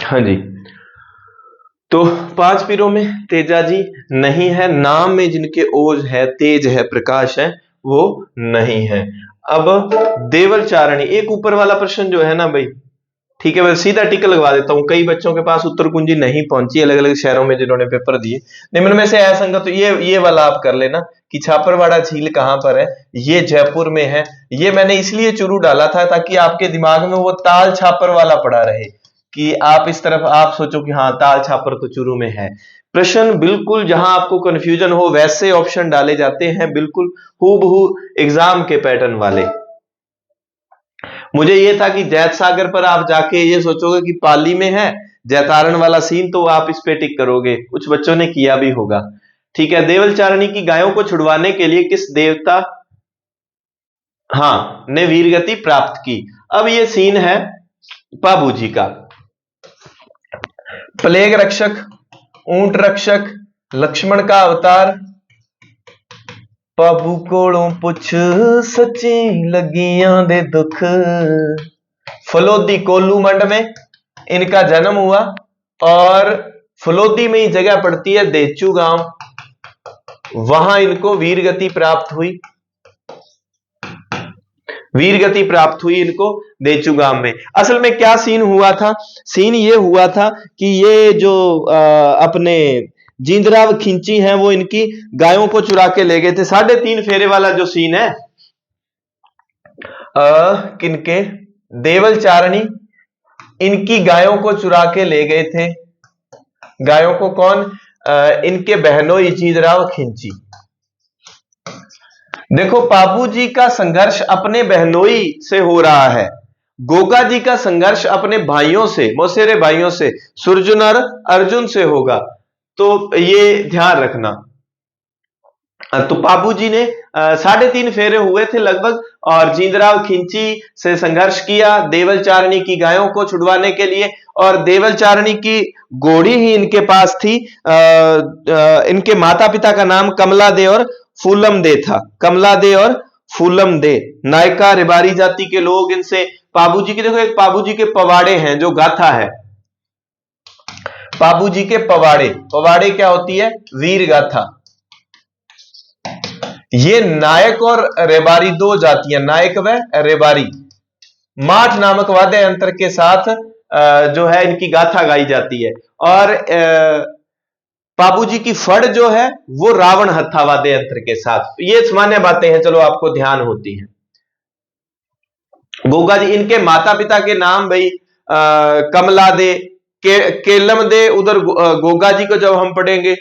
हाँ जी, तो 5 पीरों में तेजा जी नहीं है, नाम में जिनके ओज है, तेज है, प्रकाश है, वो नहीं है। अब देवल चारणी, एक ऊपर वाला प्रश्न जो है ना भाई, ठीक है मैं सीधा टिक लगवा देता हूं, कई बच्चों के पास उत्तर कुंजी नहीं पहुंची अलग अलग शहरों में जिन्होंने पेपर दिए। निम्न में से असंगत, तो ये वाला आप कर लेना कि छापरवाड़ा झील कहां पर है, ये जयपुर में है। ये मैंने इसलिए चुरू डाला था ताकि आपके दिमाग में वो ताल छापर वाला पड़ा रहे, कि आप इस तरफ आप सोचो कि हाँ ताल छापर तो चुरू में है। प्रश्न बिल्कुल जहां आपको कंफ्यूजन हो वैसे ऑप्शन डाले जाते हैं, बिल्कुल हूबहू एग्जाम के पैटर्न वाले। मुझे ये था कि जैत सागर पर आप जाके ये सोचोगे कि पाली में है जैतारण वाला सीन, तो आप इस पे टिक करोगे, कुछ बच्चों ने किया भी होगा। ठीक है, देवल चारणी की गायों को छुड़वाने के लिए किस देवता ने वीरगति प्राप्त की? अब ये सीन है पाबू जी का। प्लेग रक्षक, ऊंट रक्षक, लक्ष्मण का अवतार, पाबू कोलों पुछ सच्ची लगियां दे दुख। फलोदी कोल्लू मंड में इनका जन्म हुआ और फलोदी में ही जगह पड़ती है देचू गांव, वहां इनको वीरगति प्राप्त हुई, वीरगति प्राप्त हुई इनको देचू गांव में। असल में क्या सीन हुआ था? सीन ये हुआ था कि ये जो अपने जिंदराव खिंची हैं वो इनकी गायों को चुरा के ले गए थे। 3.5 फेरे वाला जो सीन है किनके, देवल चारणी इनकी गायों को चुरा के ले गए थे। गायों को कौन? इनके बहनोई जिंदराव खिंची। देखो पाबू जी का संघर्ष अपने बहनोई से हो रहा है, गोगा जी का संघर्ष अपने भाइयों से, मौसेरे भाइयों से, सुरजुन और अर्जुन से होगा, तो ये ध्यान रखना। तो पाबू जी ने 3.5 फेरे हुए थे लगभग, और जिंदराव खिंची से संघर्ष किया देवल चारणी की गायों को छुड़वाने के लिए, और देवल चारणी की घोड़ी ही इनके पास थी। इनके माता पिता का नाम कमला दे और फूलम दे था, कमला दे और फूलम दे, नायका रेबारी जाति के लोग इनसे पाबू जी की, देखो एक पाबू जी के पवाड़े हैं जो गाथा है, पाबू जी के पवाड़े, पवाड़े क्या होती है? वीर गाथा। ये नायक और रेबारी दो जातियां, नायक व रेबारी, माठ नामक वाद्य यंत्र के साथ जो है इनकी गाथा गाई जाती है। और पाबू जी की फड़ जो है वो रावण हत्था वाद्य यंत्र के साथ। ये सामान्य बातें हैं, चलो आपको ध्यान होती हैं। गोगा जी, इनके माता पिता के नाम भाई कमला दे, केलम दे, उधर गोगा जी को जब हम पढ़ेंगे,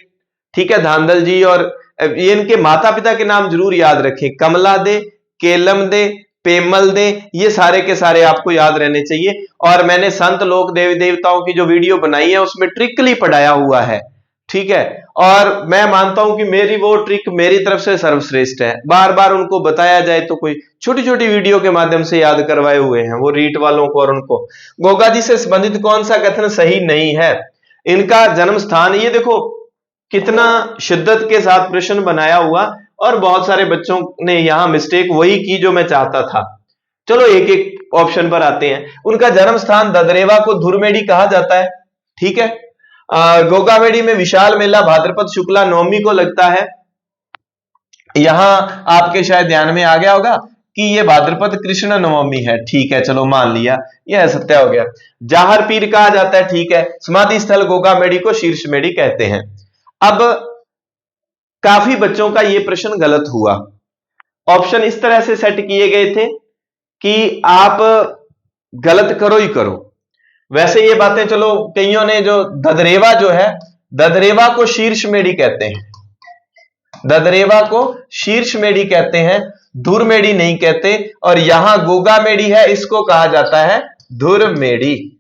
ठीक है, धांधल जी, और ये इनके माता पिता के नाम जरूर याद रखें, कमला दे, केलम दे, पेमल दे, ये सारे के सारे आपको याद रहने चाहिए। और मैंने संत लोक देवी देवताओं की जो वीडियो बनाई है उसमें ट्रिकली पढ़ाया हुआ है, ठीक है। और मैं मानता हूं कि मेरी वो ट्रिक मेरी तरफ से सर्वश्रेष्ठ है। बार बार उनको बताया जाए तो कोई छोटी छोटी वीडियो के माध्यम से याद करवाए हुए हैं वो रीट वालों को और उनको। गोगा जी से संबंधित कौन सा कथन सही नहीं है? इनका जन्म स्थान, ये देखो कितना शिद्दत के साथ प्रश्न बनाया हुआ, और बहुत सारे बच्चों ने यहां मिस्टेक वही की जो मैं चाहता था। चलो एक एक ऑप्शन पर आते हैं। उनका जन्म स्थान ददरेवा को धुरमेड़ी कहा जाता है, ठीक है। गोगामेड़ी में विशाल मेला भाद्रपद शुक्ला नवमी को लगता है। यहां आपके शायद ध्यान में आ गया होगा कि ये भाद्रपद कृष्ण नवमी है, ठीक है, चलो मान लिया, यह सत्य हो गया। जाहर पीर कहा जाता है, ठीक है। समाधि स्थल गोगामेड़ी को शीर्षमेड़ी कहते हैं। अब काफी बच्चों का यह प्रश्न गलत हुआ। ऑप्शन इस तरह से सेट किए गए थे कि आप गलत करो ही करो। वैसे ये बातें चलो कईयों ने, जो ददरेवा जो है, ददरेवा को शीर्षमेड़ी कहते हैं, ददरेवा को शीर्षमेड़ी कहते हैं, धुरमेड़ी नहीं कहते। और यहां गोगामेड़ी है, इसको कहा जाता है धुरमेड़ी।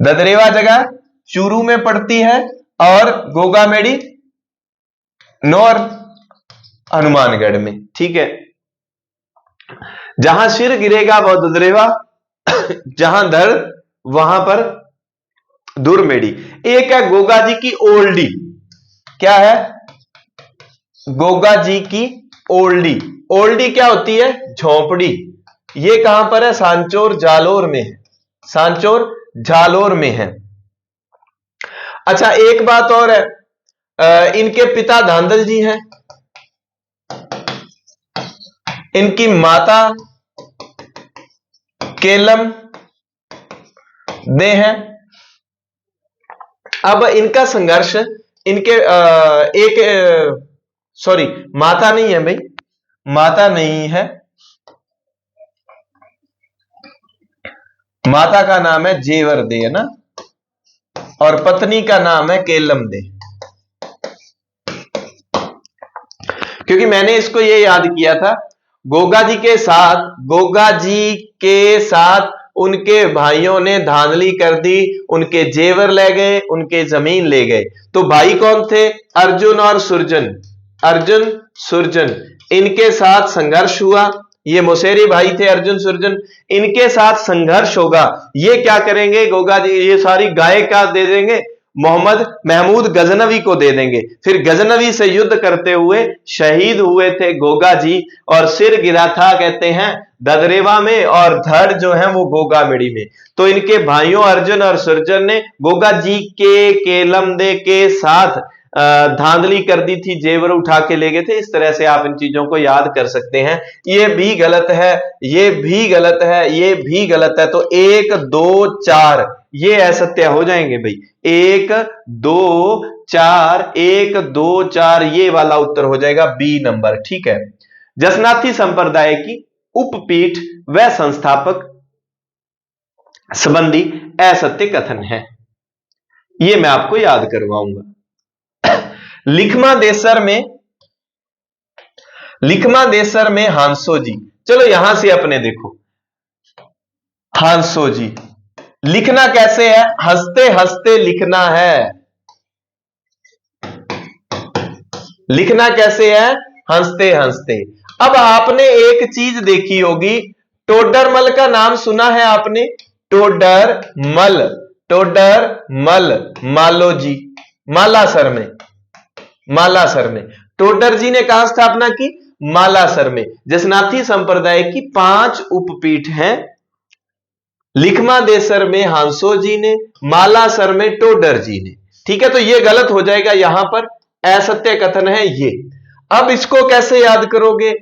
ददरेवा जगह चूरू में पड़ती है और गोगामेड़ी नौर हनुमानगढ़ में, ठीक है। जहां सिर गिरेगा वह ददरेवा, जहां धड़ वहां पर धुरमेड़ी। एक है गोगा जी की ओल्डी, क्या है? गोगा जी की ओल्डी। ओल्डी क्या होती है? झोंपड़ी। ये कहां पर है? सांचौर जालोर में है, सांचौर जालोर में है। अच्छा एक बात और है, इनके पिता धांधल जी हैं, इनकी माता केलम दे हैं। अब इनका संघर्ष, इनके सॉरी माता नहीं है भाई, माता नहीं है, माता का नाम है जेवर दे, है ना, और पत्नी का नाम है केलम दे। क्योंकि मैंने इसको ये याद किया था, गोगा जी के साथ उनके भाइयों ने धांधली कर दी, उनके जेवर ले गए, उनके जमीन ले गए। तो भाई कौन थे? अर्जुन और सुरजन, अर्जुन सुरजन, इनके साथ संघर्ष हुआ। ये मौसेरी भाई थे अर्जुन सुरजन, इनके साथ संघर्ष होगा। ये क्या करेंगे गोगा जी? ये सारी गाय का दे देंगे, मोहम्मद महमूद गजनवी को दे देंगे। फिर गजनवी से युद्ध करते हुए शहीद हुए थे गोगा जी, और सिर गिरा था कहते हैं ददरेवा में, और धड़ जो है वो गोगामेड़ी में। तो इनके भाइयों अर्जुन और सुरजन ने गोगा जी के केलमदे के साथ धांधली कर दी थी, जेवर उठा के ले गए थे। इस तरह से आप इन चीजों को याद कर सकते हैं। ये भी गलत है, ये भी गलत है, ये भी गलत है। तो 1 2 4 ये असत्य हो जाएंगे भाई। 1 2 4 1 2 4 ये वाला उत्तर हो जाएगा बी नंबर, ठीक है। जसनाथी संप्रदाय की उपपीठ व संस्थापक संबंधी असत्य कथन है, ये मैं आपको याद करवाऊंगा। लिखमा देसर में हांसो जी, चलो यहां से अपने देखो, हांसो जी लिखना कैसे है? हंसते हंसते लिखना है। लिखना कैसे है? हंसते हंसते। अब आपने एक चीज देखी होगी, टोडरमल का नाम सुना है आपने? टोडरमल, टोडरमल मालो जी, मालासर में, मालासर में। टोडर जी ने कहां स्थापना की? मालासर में। जसनाथी संप्रदाय की 5 उपपीठ हैं, लिखमा देसर में हांसो जी ने, मालासर में टोडर जी ने, ठीक है। तो ये गलत हो जाएगा, यहां पर असत्य कथन है ये। अब इसको कैसे याद करोगे?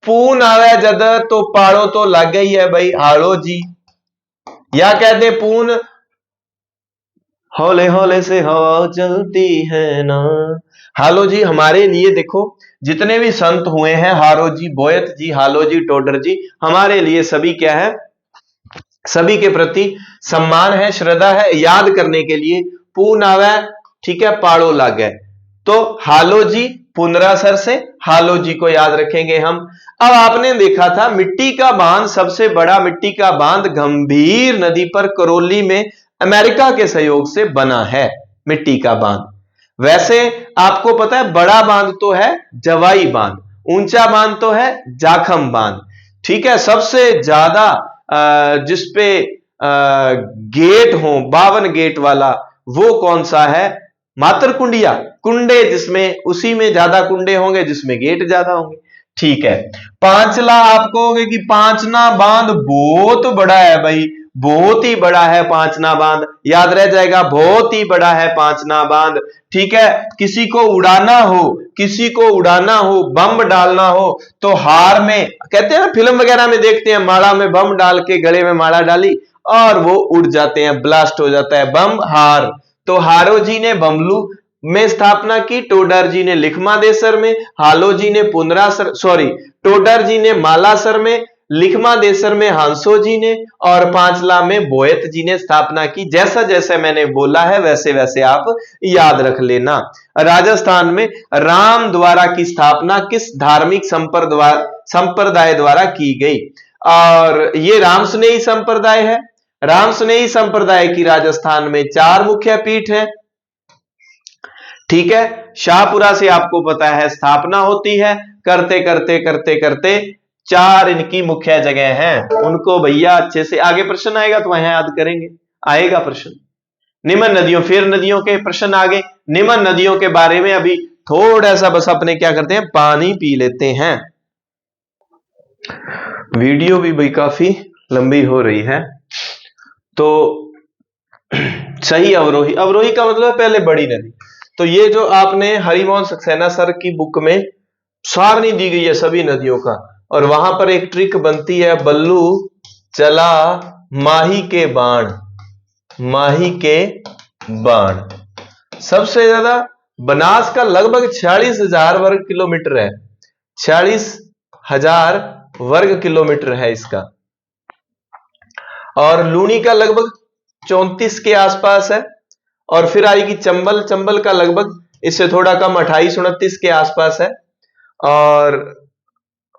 पून आवे जद तो पाड़ो तो लागे ही है भाई, हाड़ो जी, या कह दे पून हौले हौले से हवा चलती है ना। हालो जी हमारे लिए देखो जितने भी संत हुए हैं, हारो जी, बोयत जी, हालो जी, टोडर जी, हमारे लिए सभी क्या है? सभी के प्रति सम्मान है, श्रद्धा है, याद करने के लिए। पून आवे, ठीक है, पाड़ो लागे। तो हालो जी पुनरासर से, हालो जी को याद रखेंगे हम। अब आपने देखा था मिट्टी का बांध, सबसे बड़ा मिट्टी का बांध गंभीर नदी पर करौली में अमेरिका के सहयोग से बना है मिट्टी का बांध। वैसे आपको पता है बड़ा बांध तो है जवाई बांध, ऊंचा बांध तो है जाखम बांध। ठीक है, सबसे ज्यादा जिसपे गेट हो 52 गेट वाला वो कौन सा है? मातरकुंडिया, कुंडे जिसमें, उसी में ज्यादा कुंडे होंगे जिसमें गेट ज्यादा होंगे। ठीक है, पांचला आप कहोगे कि पांचना बांध बहुत बड़ा है भाई, बहुत ही बड़ा है पांचना बांध, याद रह जाएगा बहुत ही बड़ा है पांचना बांध। ठीक है, किसी को उड़ाना हो, किसी को उड़ाना हो, बम डालना हो तो हार में, कहते हैं ना फिल्म वगैरह में देखते हैं, माला में बम डाल के गले में माला डाली और वो उड़ जाते हैं, ब्लास्ट हो जाता है बम, हार। तो हारो जी ने बमलू में स्थापना की, टोडर जी ने लिखमादेसर में, हालो जी ने टोडर जी ने मालासर में, लिखमादेसर में हांसो जी ने और पांचला में बोयत जी ने स्थापना की। जैसा जैसे मैंने बोला है वैसे वैसे आप याद रख लेना। राजस्थान में राम द्वारा की स्थापना किस धार्मिक संप्रदाय द्वारा की गई? और ये राम स्नेही संप्रदाय है। राम स्नेही संप्रदाय की राजस्थान में 4 मुख्य पीठ है। ठीक है, शाहपुरा से आपको पता है स्थापना होती है, करते करते करते करते 4 इनकी मुख्य जगह हैं। उनको भैया अच्छे से, आगे प्रश्न आएगा तो वहां याद करेंगे, आएगा प्रश्न। निम्न नदियों, फिर नदियों के प्रश्न आगे। निम्न नदियों के बारे में अभी थोड़ा सा बस अपने क्या करते हैं, पानी पी लेते हैं। वीडियो भी भाई काफी लंबी हो रही है। तो सही अवरोही, अवरोही का मतलब पहले बड़ी नदी। तो ये जो आपने हरिमोहन सक्सेना सर की बुक में सारणी दी गई है सभी नदियों का, और वहां पर एक ट्रिक बनती है, बल्लू चला माही के बाण, माही के बाण। सबसे ज्यादा बनास का लगभग 46,000 वर्ग किलोमीटर है, 46,000 वर्ग किलोमीटर है इसका। और लूनी का लगभग 34 के आसपास है। और फिर आएगी चंबल, चंबल का लगभग इससे थोड़ा कम 28-29 के आसपास है। और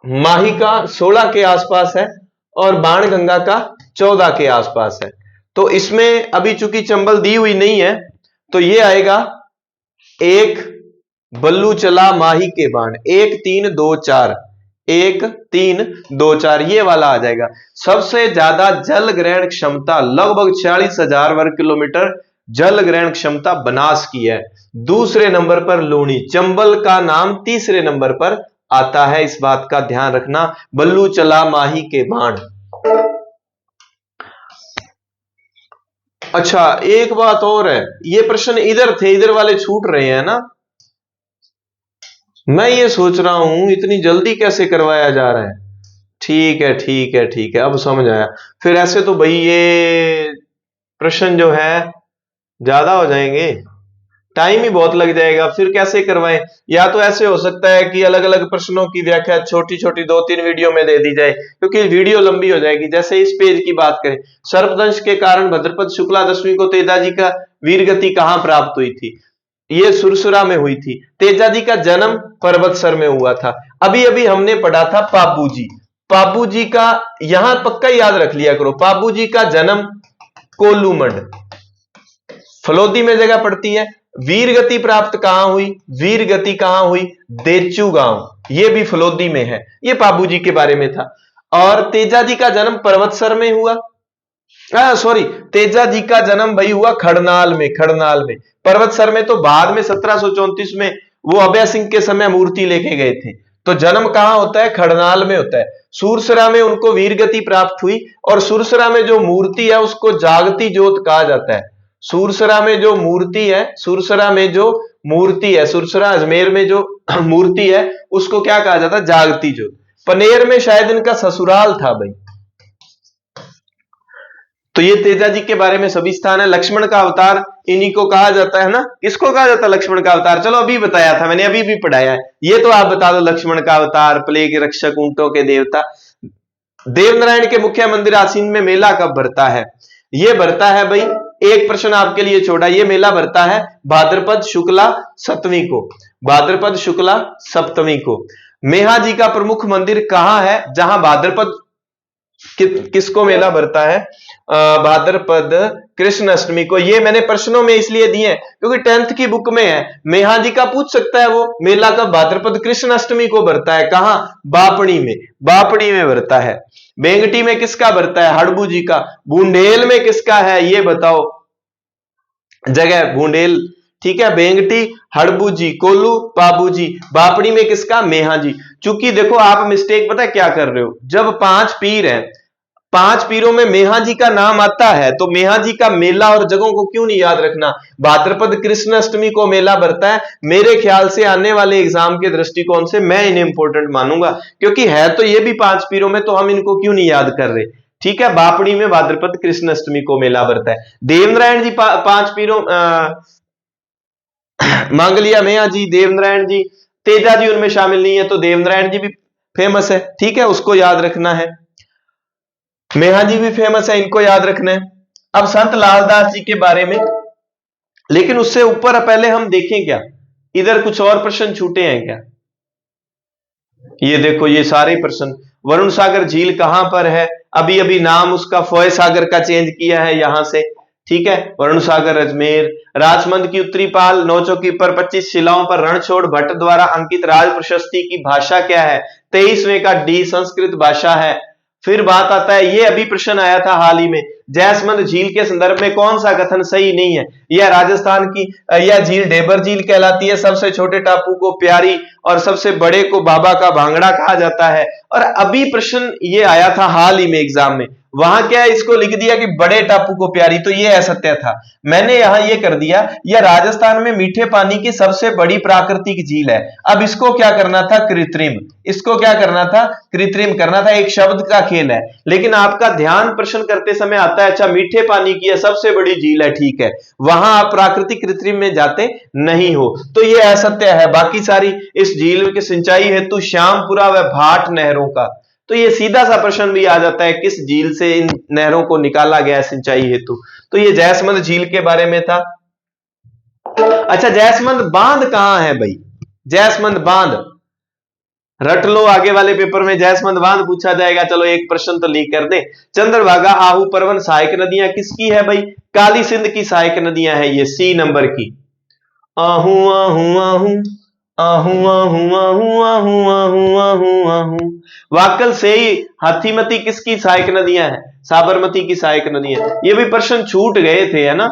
माही का 16 के आसपास है और बाणगंगा का 14 के आसपास है। तो इसमें अभी चूंकि चंबल दी हुई नहीं है तो ये आएगा 1 बल्लू चला माही के बाण, 1 3 2 4, 1 3 2 4 ये वाला आ जाएगा। सबसे ज्यादा जल ग्रहण क्षमता लगभग 46,000 वर्ग किलोमीटर जल ग्रहण क्षमता बनास की है। दूसरे नंबर पर लूनी, चंबल का नाम तीसरे नंबर पर आता है, इस बात का ध्यान रखना। बल्लू चला माही के बाण। अच्छा, एक बात और है, ये प्रश्न इधर थे, इधर वाले छूट रहे हैं ना। मैं ये सोच रहा हूं इतनी जल्दी कैसे करवाया जा रहा है। ठीक है ठीक है ठीक है, अब समझ आया। फिर ऐसे तो भाई ये प्रश्न जो है ज्यादा हो जाएंगे, टाइम ही बहुत लग जाएगा, फिर कैसे करवाएं। या तो ऐसे हो सकता है कि अलग अलग प्रश्नों की व्याख्या छोटी छोटी 2-3 वीडियो में दे दी जाए, क्योंकि वीडियो लंबी हो जाएगी। जैसे इस पेज की बात करें, सर्पदंश के कारण भद्रपद शुक्ला दशमी को तेजाजी का वीरगति कहां प्राप्त हुई थी? ये सुरसुरा में हुई थी। तेजाजी का जन्म पर्वतसर में हुआ था। अभी अभी हमने पढ़ा था पाबूजी, पाबूजी का यहां पक्का याद रख लिया करो, पाबूजी का जन्म कोल्लूमंड, फलोदी में जगह पड़ती है। वीरगति प्राप्त कहां हुई? वीरगति कहां हुई? देचू गांव, ये भी फलोदी में है। ये पाबूजी के बारे में था। और तेजाजी का जन्म पर्वतसर में हुआ, सॉरी, तेजाजी का जन्म भाई हुआ खड़नाल में, खड़नाल में। पर्वतसर में तो बाद में 1734 में वो अभय सिंह के समय मूर्ति लेके गए थे। तो जन्म कहां होता है? खड़नाल में होता है। सुरसरा में उनको वीरगति प्राप्त हुई, और सुरसरा में जो मूर्ति है उसको जागती ज्योत कहा जाता है। सुरसरा में जो मूर्ति है, सुरसरा में जो मूर्ति है, सुरसरा अजमेर में जो मूर्ति है उसको क्या कहा जाता है? जागती ज्योत। पनेर में शायद इनका ससुराल था भाई। तो ये तेजाजी के बारे में सभी स्थान है। लक्ष्मण का अवतार इन्हीं को कहा जाता है ना, किसको कहा जाता है लक्ष्मण का अवतार? चलो अभी बताया था मैंने, अभी भी पढ़ाया है, ये तो आप बता दो। लक्ष्मण का अवतार, प्लेग रक्षक, ऊंटों के देवता। देवनारायण के मुख्य मंदिर आसीन में मेला कब भरता है? ये भरता है भाई, एक प्रश्न आपके लिए छोड़ा, ये मेला भरता है भाद्रपद शुक्ला 7वीं को। भाद्रपद शुक्ला सप्तमी को। मेहा जी का प्रमुख मंदिर कहां है जहां भाद्रपद किसको मेला भरता है? भाद्रपद कृष्ण अष्टमी को। ये मैंने प्रश्नों में इसलिए दिए हैं क्योंकि 10th की बुक में है। मेहा जी का पूछ सकता है वो मेला कब भाद्रपद कृष्ण अष्टमी को भरता है। कहां? बापणी में। बापणी में भरता है। बेंगटी में किसका भरता है? हड़बू जी का। बूंदेल में किसका है ये बताओ जगह? बूंदेल, ठीक है। बेंगटी, हड़बू जी, कोल्लू, बाबू जी। बापड़ी में किसका? मेहा जी। चूंकि देखो आप मिस्टेक पता है क्या कर रहे हो, जब 5 पीर हैं, 5 पीरों में मेहा जी का नाम आता है तो मेहा जी का मेला और जगहों को क्यों नहीं याद रखना? भाद्रपद कृष्ण अष्टमी को मेला भरता है। मेरे ख्याल से आने वाले एग्जाम के दृष्टिकोण से मैं इन्हें इंपॉर्टेंट मानूंगा, क्योंकि है तो ये भी 5 पीरों में, तो हम इनको क्यों नहीं याद कर रहे? ठीक है, बापड़ी में भाद्रपद कृष्ण अष्टमी को मेला भरता है। देवनारायण जी 5 पीरों मांगलिया मेहा जी, देवनारायण जी, तेजा जी उनमें शामिल नहीं है, तो देवनारायण जी भी फेमस है, ठीक है, उसको याद रखना है। मेहा जी भी फेमस है, इनको याद रखना है। अब संत लालदास जी के बारे में, लेकिन उससे ऊपर पहले हम देखें क्या इधर कुछ और प्रश्न छूटे हैं क्या? ये देखो, ये सारे प्रश्न। वरुण सागर झील कहां पर है? अभी अभी नाम उसका फॉय सागर का चेंज किया है यहां से, ठीक है। वरुण सागर अजमेर। राजमंद की उत्तरी पाल, 9 चौकी पर 25 शिलाओं पर रणछोड़ भट्ट द्वारा अंकित राज प्रशस्ति की भाषा क्या है? 23वें का डी, संस्कृत भाषा है। फिर बात आता है, ये अभी प्रश्न आया था हाल ही में, जैसमंद झील के संदर्भ में कौन सा कथन सही नहीं है? यह राजस्थान की यह झील ढेबर झील कहलाती है। सबसे छोटे टापू को प्यारी और सबसे बड़े को बाबा का भांगड़ा कहा जाता है। और अभी प्रश्न ये आया था हाल ही में एग्जाम में, वहां क्या इसको लिख दिया कि बड़े टापू को प्यारी, तो ये असत्य था। मैंने यहां ये कर दिया, यह राजस्थान में मीठे पानी की सबसे बड़ी प्राकृतिक झील है। अब इसको क्या करना था? कृत्रिम। इसको क्या करना था? कृत्रिम करना था। एक शब्द का खेल है, लेकिन आपका ध्यान प्रश्न करते समय आता है, अच्छा मीठे पानी की है, सबसे बड़ी झील है, ठीक है, वहां आप प्राकृतिक कृत्रिम में जाते नहीं हो, तो ये असत्य है। बाकी सारी इस झील की सिंचाई हेतु श्यामपुरा व भाट नहरों का, तो ये सीधा सा प्रश्न भी आ जाता है, किस झील से इन नहरों को निकाला गया सिंचाई हेतु? तो ये जैसमंद झील के बारे में था। अच्छा, जैसमंद बांध कहां है भाई? जैसमंद बांध रट लो, आगे वाले पेपर में जैसमंद बांध पूछा जाएगा। चलो एक प्रश्न तो लीक कर दे। चंद्रभागा, आहू, परवन सहायक नदियां किसकी है भाई? काली सिंध की सहायक नदियां है ये, सी नंबर की। आहू आहू आहू आहू आहू आहू आहू आहू आहू आहू। वाकल से ही हाथीमती किसकी सहायक नदियां हैं? साबरमती की सहायक नदियां। ये भी प्रश्न छूट गए थे, है ना।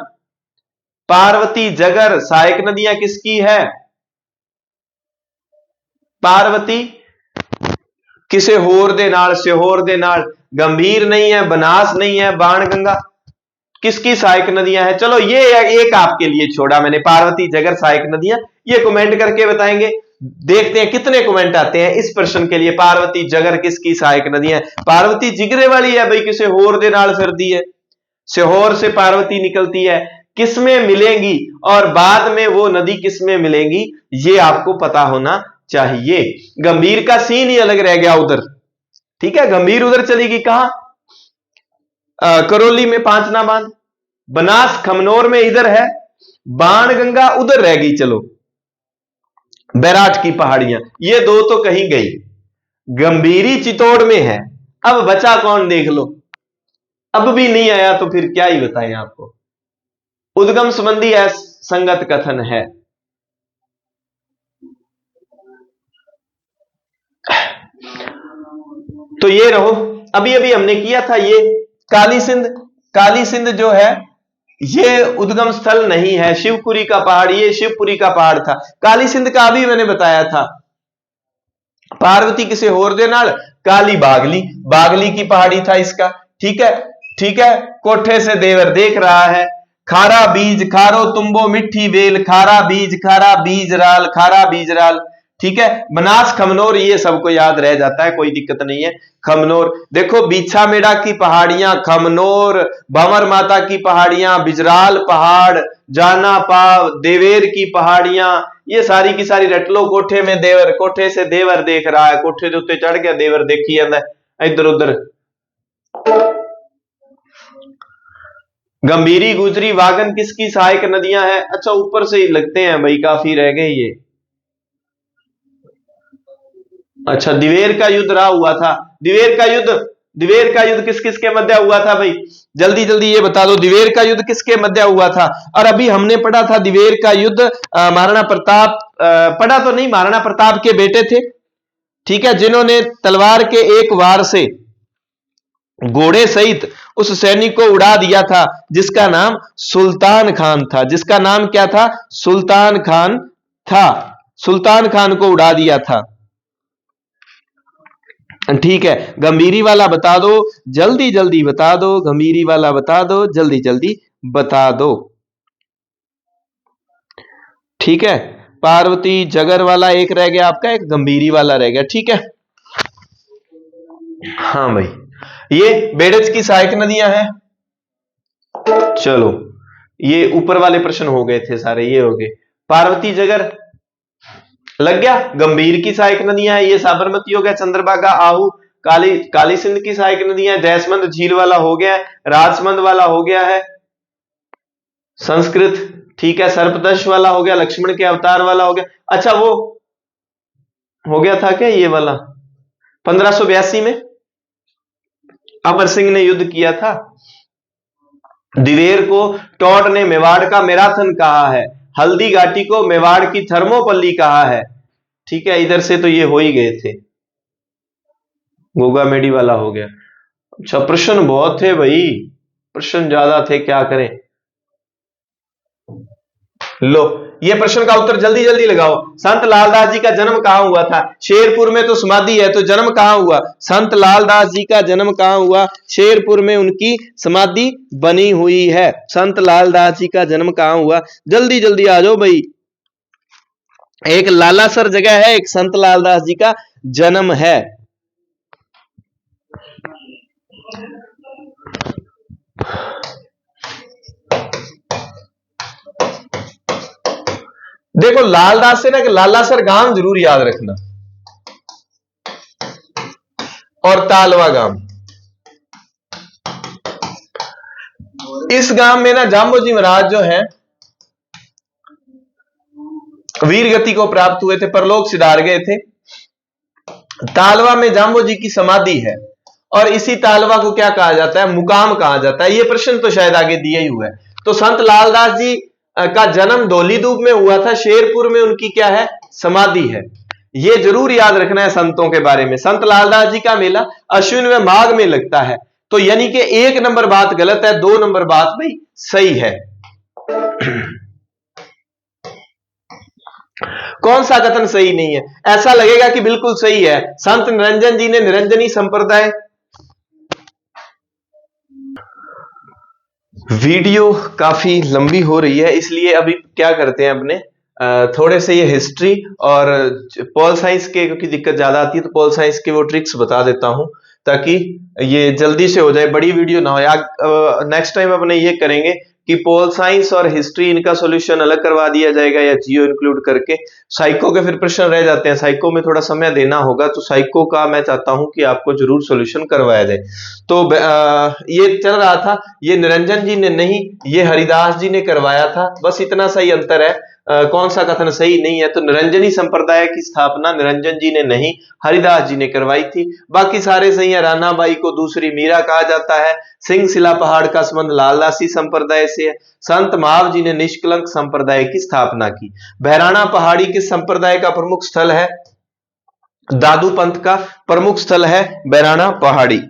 पार्वती, जगर सहायक नदियां किसकी है? पार्वती किसे होर दे नाल, सिहोर दे नाल। गंभीर नहीं है, बनास नहीं है, बाणगंगा किसकी सहायक नदियां हैं? चलो ये एक आपके लिए छोड़ा मैंने, पार्वती, जगर सहायक नदियां। ये कमेंट करके बताएंगे, देखते हैं कितने कमेंट आते हैं इस प्रश्न के लिए। पार्वती जगर किसकी सहायक नदियां? पार्वती जिगरे वाली है भाई, किसे होर दे नाल फिरदी है। सिहोर से पार्वती निकलती है, किसमें मिलेंगी और बाद में वो नदी किसमें मिलेंगी, ये आपको पता होना चाहिए। गंभीर का सीन ही अलग रह गया उधर, ठीक है। गंभीर उधर चलेगी कहां? करौली में पांचना बांध। बनास खमनोर में इधर है। बाणगंगा उधर रह गई। चलो, बैराट की पहाड़ियां, ये दो तो कहीं गई। गंभीरी चित्तौड़ में है। अब बचा कौन देख लो, अब भी नहीं आया तो फिर क्या ही बताएं आपको। उद्गम संबंधी संगत कथन है। तो ये रहो, अभी अभी हमने किया था ये काली सिंध। काली सिंध जो है ये उद्गम स्थल नहीं है, शिवपुरी का पहाड़, ये शिवपुरी का पहाड़ था। काली सिंध का अभी मैंने बताया था। पार्वती किसे होर दे नाल? काली बागली, बागली की पहाड़ी था इसका, ठीक है, ठीक है। कोठे से देवर देख रहा है। खारा बीज खारो तुम्बो मिट्टी बेल, खारा बीज राल, खारा बीज राल, ठीक है। बनास खमनोर ये सबको याद रह जाता है, कोई दिक्कत नहीं है। खमनोर देखो, बीछा मेड़ा की पहाड़ियां, खमनोर, भंवर माता की पहाड़ियां, बिजराल पहाड़, जाना पाव, देवेर की पहाड़ियां, ये सारी की सारी रट लो। कोठे में देवर, कोठे से देवर देख रहा है, कोठे के उत्ते चढ़ गया देवर, देखी जाता है इधर उधर। गंभीरी, गुजरी, वागन किसकी सहायक नदियां हैं? अच्छा ऊपर से ही लगते हैं भाई, काफी रह गए ये। अच्छा, दिवेर का युद्ध रहा हुआ था। दिवेर का युद्ध किस किस के मध्य हुआ था भाई? जल्दी जल्दी ये बता दो, दिवेर का युद्ध किसके मध्य हुआ था? और अभी हमने पढ़ा था दिवेर का युद्ध महाराणा प्रताप, पढ़ा तो नहीं, महाराणा प्रताप के बेटे थे, ठीक है, जिन्होंने तलवार के एक वार से घोड़े सहित उस सैनिक को उड़ा दिया था जिसका नाम सुल्तान खान था। जिसका नाम क्या था? सुल्तान खान था। सुल्तान खान को उड़ा दिया था, ठीक है। गंभीरी वाला बता दो, जल्दी जल्दी बता दो, गंभीरी वाला बता दो, जल्दी जल्दी बता दो, ठीक है। पार्वती जगर वाला एक रह गया आपका, एक गंभीरी वाला रह गया, ठीक है। हाँ भाई, ये बेड़ज की सहायक नदियां हैं। चलो, ये ऊपर वाले प्रश्न हो गए थे सारे, ये हो गए। पार्वती जगर लग गया। गंभीर की सहायक नदियां है, ये साबरमती हो गया, चंद्रभागा, आहू, काली सिंध की सहायक नदियां, जयसमंद झील वाला हो गया है, राजमंद वाला हो गया है, संस्कृत, ठीक है, सर्पदंश वाला हो गया, लक्ष्मण के अवतार वाला हो गया। अच्छा, वो हो गया था क्या ये वाला? 1582 में अमर सिंह ने युद्ध किया था। दिवेर को टॉड ने मेवाड़ का मैराथन कहा है, हल्दी घाटी को मेवाड़ की थर्मोपल्ली कहा है, ठीक है। इधर से तो ये हो ही गए थे, गोगा मेडी वाला हो गया। अच्छा, प्रश्न बहुत थे भाई, प्रश्न ज्यादा थे, क्या करें। लो, ये प्रश्न का उत्तर जल्दी जल्दी लगाओ। संत लालदास जी का जन्म कहां हुआ था? शेरपुर में तो समाधि है, तो जन्म कहां हुआ? संत लालदास जी का जन्म कहां हुआ? शेरपुर में उनकी समाधि बनी हुई है। संत लालदास जी का जन्म कहां हुआ? जल्दी जल्दी आ जाओ भाई। एक लालासर जगह है, एक संत लालदास जी का जन्म है। देखो, लालदास से ना कि लालासर गांव जरूर याद रखना, और तालवा गांव। इस गांव में ना जाम्बोजी महाराज जो है वीर गति को प्राप्त हुए थे, परलोक सिधार गए थे। तालवा में जाम्बोजी की समाधि है, और इसी तालवा को क्या कहा जाता है? मुकाम कहा जाता है। ये प्रश्न तो शायद आगे दिया ही हुआ है। तो संत लालदास जी का जन्म धौलीधूप में हुआ था, शेरपुर में उनकी क्या है? समाधि है। ये जरूर याद रखना है संतों के बारे में। संत लालदास जी का मेला अश्विन में माघ में लगता है, तो यानी कि 1 नंबर बात गलत है, 2 नंबर बात भाई सही है। कौन सा कथन सही नहीं है? ऐसा लगेगा कि बिल्कुल सही है। संत निरंजन जी ने निरंजनी संप्रदाय। वीडियो काफी लंबी हो रही है, इसलिए अभी क्या करते हैं, अपने थोड़े से ये हिस्ट्री और पॉल साइंस के, क्योंकि दिक्कत ज्यादा आती है, तो पॉल साइंस के वो ट्रिक्स बता देता हूं ताकि ये जल्दी से हो जाए, बड़ी वीडियो ना हो। नेक्स्ट टाइम अपने ये करेंगे कि पोल साइंस और हिस्ट्री, इनका सॉल्यूशन अलग करवा दिया जाएगा या जियो इंक्लूड करके। साइको के फिर प्रश्न रह जाते हैं, साइको में थोड़ा समय देना होगा, तो साइको का मैं चाहता हूं कि आपको जरूर सॉल्यूशन करवाया जाए। तो ये चल रहा था, ये निरंजन जी ने नहीं, ये हरिदास जी ने करवाया था, बस इतना सा ही अंतर है। कौन सा कथन सही नहीं है? तो निरंजनी संप्रदाय की स्थापना निरंजन जी ने नहीं, हरिदास जी ने करवाई थी। बाकी सारे सही है। रानाबाई को दूसरी मीरा कहा जाता है। सिंह सिला पहाड़ का संबंध लालदासी संप्रदाय से है। संत महाव जी ने निष्कलंक संप्रदाय की स्थापना की। बहराना पहाड़ी किस संप्रदाय का प्रमुख स्थल है? दादू पंथ का प्रमुख स्थल है बहराना पहाड़ी।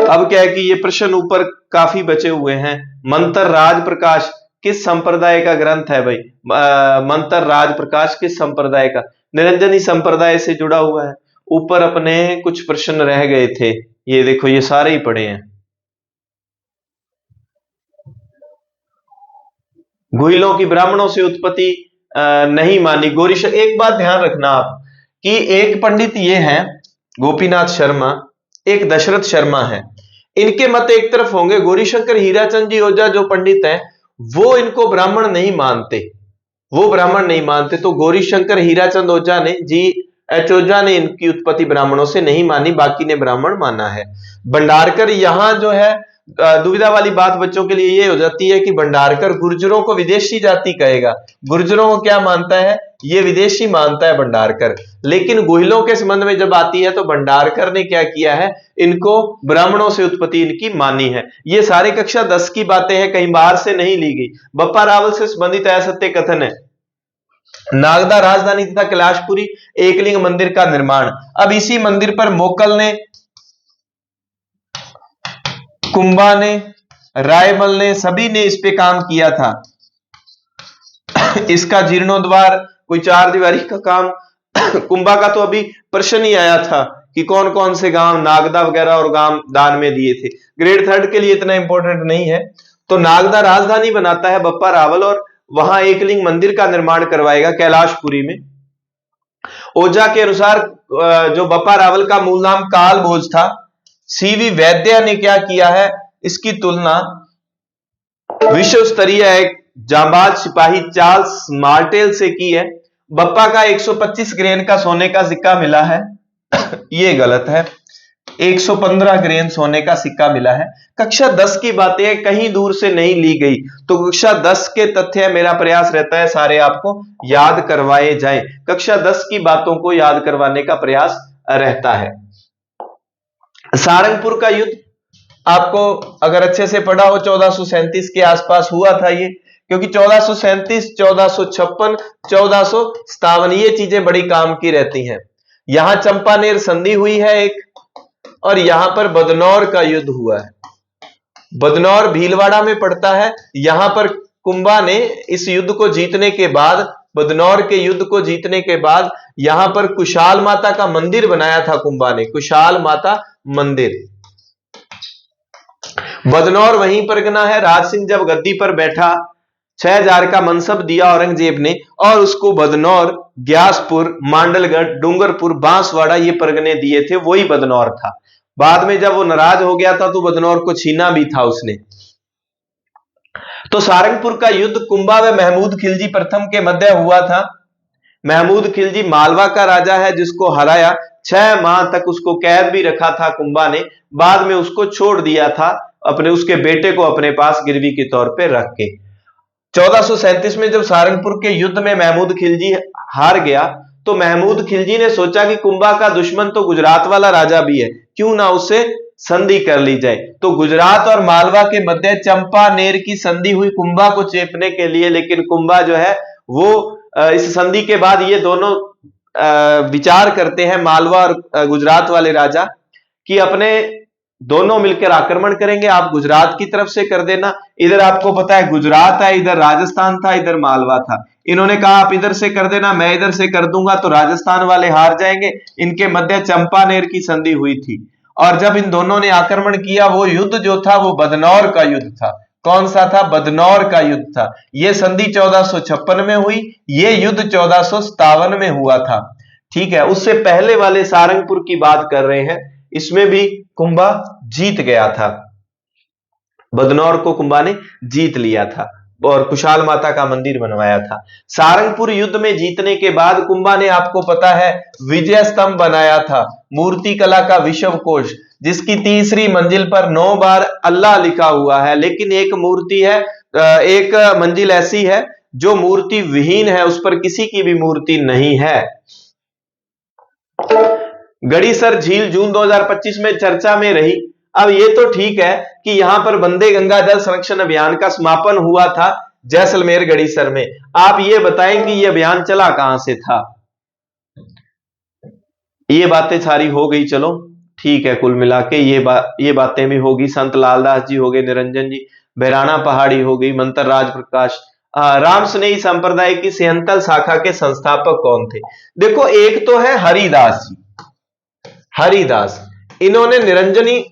अब क्या है कि ये प्रश्न ऊपर काफी बचे हुए हैं। मंत्र राज प्रकाश किस संप्रदाय का ग्रंथ है भाई? मंत्र राज प्रकाश किस संप्रदाय का? निरंजनी संप्रदाय से जुड़ा हुआ है। ऊपर अपने कुछ प्रश्न रह गए थे, ये देखो, ये सारे ही पढ़े हैं। गुहिलों की ब्राह्मणों से उत्पत्ति नहीं मानी। गौरीशंकर, एक बात ध्यान रखना आप कि एक पंडित ये हैं गोपीनाथ शर्मा, एक दशरथ शर्मा है। इनके मत एक तरफ होंगे। गौरीशंकर हीराचंद जी ओझा जो पंडित हैं, वो इनको ब्राह्मण नहीं मानते, वो ब्राह्मण नहीं मानते। तो गौरीशंकर हीराचंद ओझा ने ओझा ने इनकी उत्पत्ति ब्राह्मणों से नहीं मानी, बाकी ने ब्राह्मण माना है। भंडारकर, यहां जो है दुविधा वाली बात बच्चों के लिए ये हो जाती है कि भंडारकर गुर्जरों को विदेशी जाति कहेगा। गुर्जरों को क्या मानता है ये विदेशी मानता है भंडारकर। लेकिन गुहिलों के संबंध में जब आती है तो भंडारकर ने क्या किया है, इनको ब्राह्मणों से उत्पत्ति इनकी मानी है। ये सारे कक्षा 10 की बातें हैं, कहीं बाहर से नहीं ली गई। बप्पा रावल से संबंधित असत्य कथन है। नागदा राजधानी तथा कैलाशपुरी एकलिंग मंदिर का निर्माण। अब इसी मंदिर पर मोकल ने, कुंभा ने, रायमल ने, सभी ने इस पे काम किया था। इसका जीर्णोद्वार, कोई चार दीवारी का काम। कुंभा का तो अभी प्रश्न ही आया था कि कौन कौन से गांव नागदा वगैरह और गांव दान में दिए थे। ग्रेड 3 के लिए इतना इंपॉर्टेंट नहीं है। तो नागदा राजधानी बनाता है बप्पा रावल और वहां एकलिंग मंदिर का निर्माण करवाएगा कैलाशपुरी में। ओझा के अनुसार जो बप्पा रावल का मूल नाम काल भोज था, सीवी वैद्य ने क्या किया है, इसकी तुलना विश्व स्तरीय एक जांबाज सिपाही चार्ल्स मार्टेल से की है। बप्पा का 125 ग्रेन का सोने का सिक्का मिला है। ये गलत है, 115 ग्रेन सोने का सिक्का मिला है। कक्षा 10 की बातें कहीं दूर से नहीं ली गई, तो कक्षा 10 के तथ्य मेरा प्रयास रहता है सारे आपको याद करवाए जाए। कक्षा 10 की बातों को याद करवाने का प्रयास रहता है। सारंगपुर का युद्ध आपको अगर अच्छे से पढ़ा हो 1437 के आसपास हुआ था ये, क्योंकि 1437, 1456, 1457 ये चीजें बड़ी काम की रहती हैं। यहां चंपानेर संधि हुई है एक, और यहां पर बदनौर का युद्ध हुआ है। बदनौर भीलवाड़ा में पड़ता है। यहां पर कुंभा ने इस युद्ध को जीतने के बाद, बदनौर के युद्ध को जीतने के बाद यहां पर कुशाल माता का मंदिर बनाया था कुंभा ने, कुशाल माता मंदिर। बदनौर वहीं पर गना है। राज सिंह जब गद्दी पर बैठा, 6000 का मनसब दिया औरंगजेब ने, और उसको बदनौर, ग्यासपुर, मांडलगढ़, डूंगरपुर, बांसवाड़ा ये परगने दिए थे, वही बदनौर था। बाद में जब वो नाराज हो गया था तो बदनौर को छीना भी था उसने। तो सारंगपुर का युद्ध कुंभा व महमूद खिलजी प्रथम के मध्य हुआ था। महमूद खिलजी मालवा का राजा है जिसको हराया। 6 माह तक उसको कैद भी रखा था कुंभा ने, बाद में उसको छोड़ दिया था, अपने उसके बेटे को अपने पास गिरवी के तौर पे रख के। 1437 में जब सारंगपुर के युद्ध में महमूद खिलजी हार गया, तो महमूद खिलजी ने सोचा कि कुंभा का दुश्मन तो गुजरात वाला राजा भी है, क्यों ना उससे संधि कर ली जाए। तो गुजरात और मालवा के मध्य चंपानेर की संधि हुई कुंभा को चेपने के लिए। लेकिन कुंभा जो है वो इस संधि के बाद ये दोनों विचार करते हैं, मालवा और गुजरात वाले राजा, कि अपने दोनों मिलकर आक्रमण करेंगे, आप गुजरात की तरफ से कर देना। इधर आपको पता है गुजरात है, इधर राजस्थान था, इधर मालवा था। इन्होंने कहा आप इधर से कर देना, मैं इधर से कर दूंगा, तो राजस्थान वाले हार जाएंगे। इनके मध्य चंपानेर की संधि हुई थी, और जब इन दोनों ने आक्रमण किया, वो युद्ध जो था वो बदनौर का युद्ध था। कौन सा था? बदनौर का युद्ध था। यह संधि 1456 में हुई, ये युद्ध 1457 में हुआ था। ठीक है, उससे पहले वाले सारंगपुर की बात कर रहे हैं, इसमें भी कुंभा जीत गया था। बदनौर को कुंभा ने जीत लिया था और कुशाल माता का मंदिर बनवाया था। सारंगपुर युद्ध में जीतने के बाद कुंभा ने, आपको पता है, विजय स्तंभ बनाया था, मूर्ति कला का विश्व कोश, जिसकी तीसरी मंजिल पर 9 बार अल्लाह लिखा हुआ है। लेकिन एक मूर्ति है, एक मंजिल ऐसी है जो मूर्ति विहीन है, उस पर किसी की भी मूर्ति नहीं है। गड़ीसर झील जून 2025 में चर्चा में रही। अब ये तो ठीक है कि यहां पर वंदे गंगा जल संरक्षण अभियान का समापन हुआ था जैसलमेर गड़ीसर में। आप ये बताएं कि ये अभियान चला कहां से था? ये बातें सारी हो गई, चलो ठीक है। कुल मिला के ये बातें भी होगी। संत लालदास जी हो गए, निरंजन जी, बहराना पहाड़ी हो गई, मंत्र राज प्रकाश। राम स्नेही संप्रदाय की सेहंतल शाखा के संस्थापक कौन थे? देखो, एक तो है हरिदास जी, हरिदास, इन्होंने निरंजनी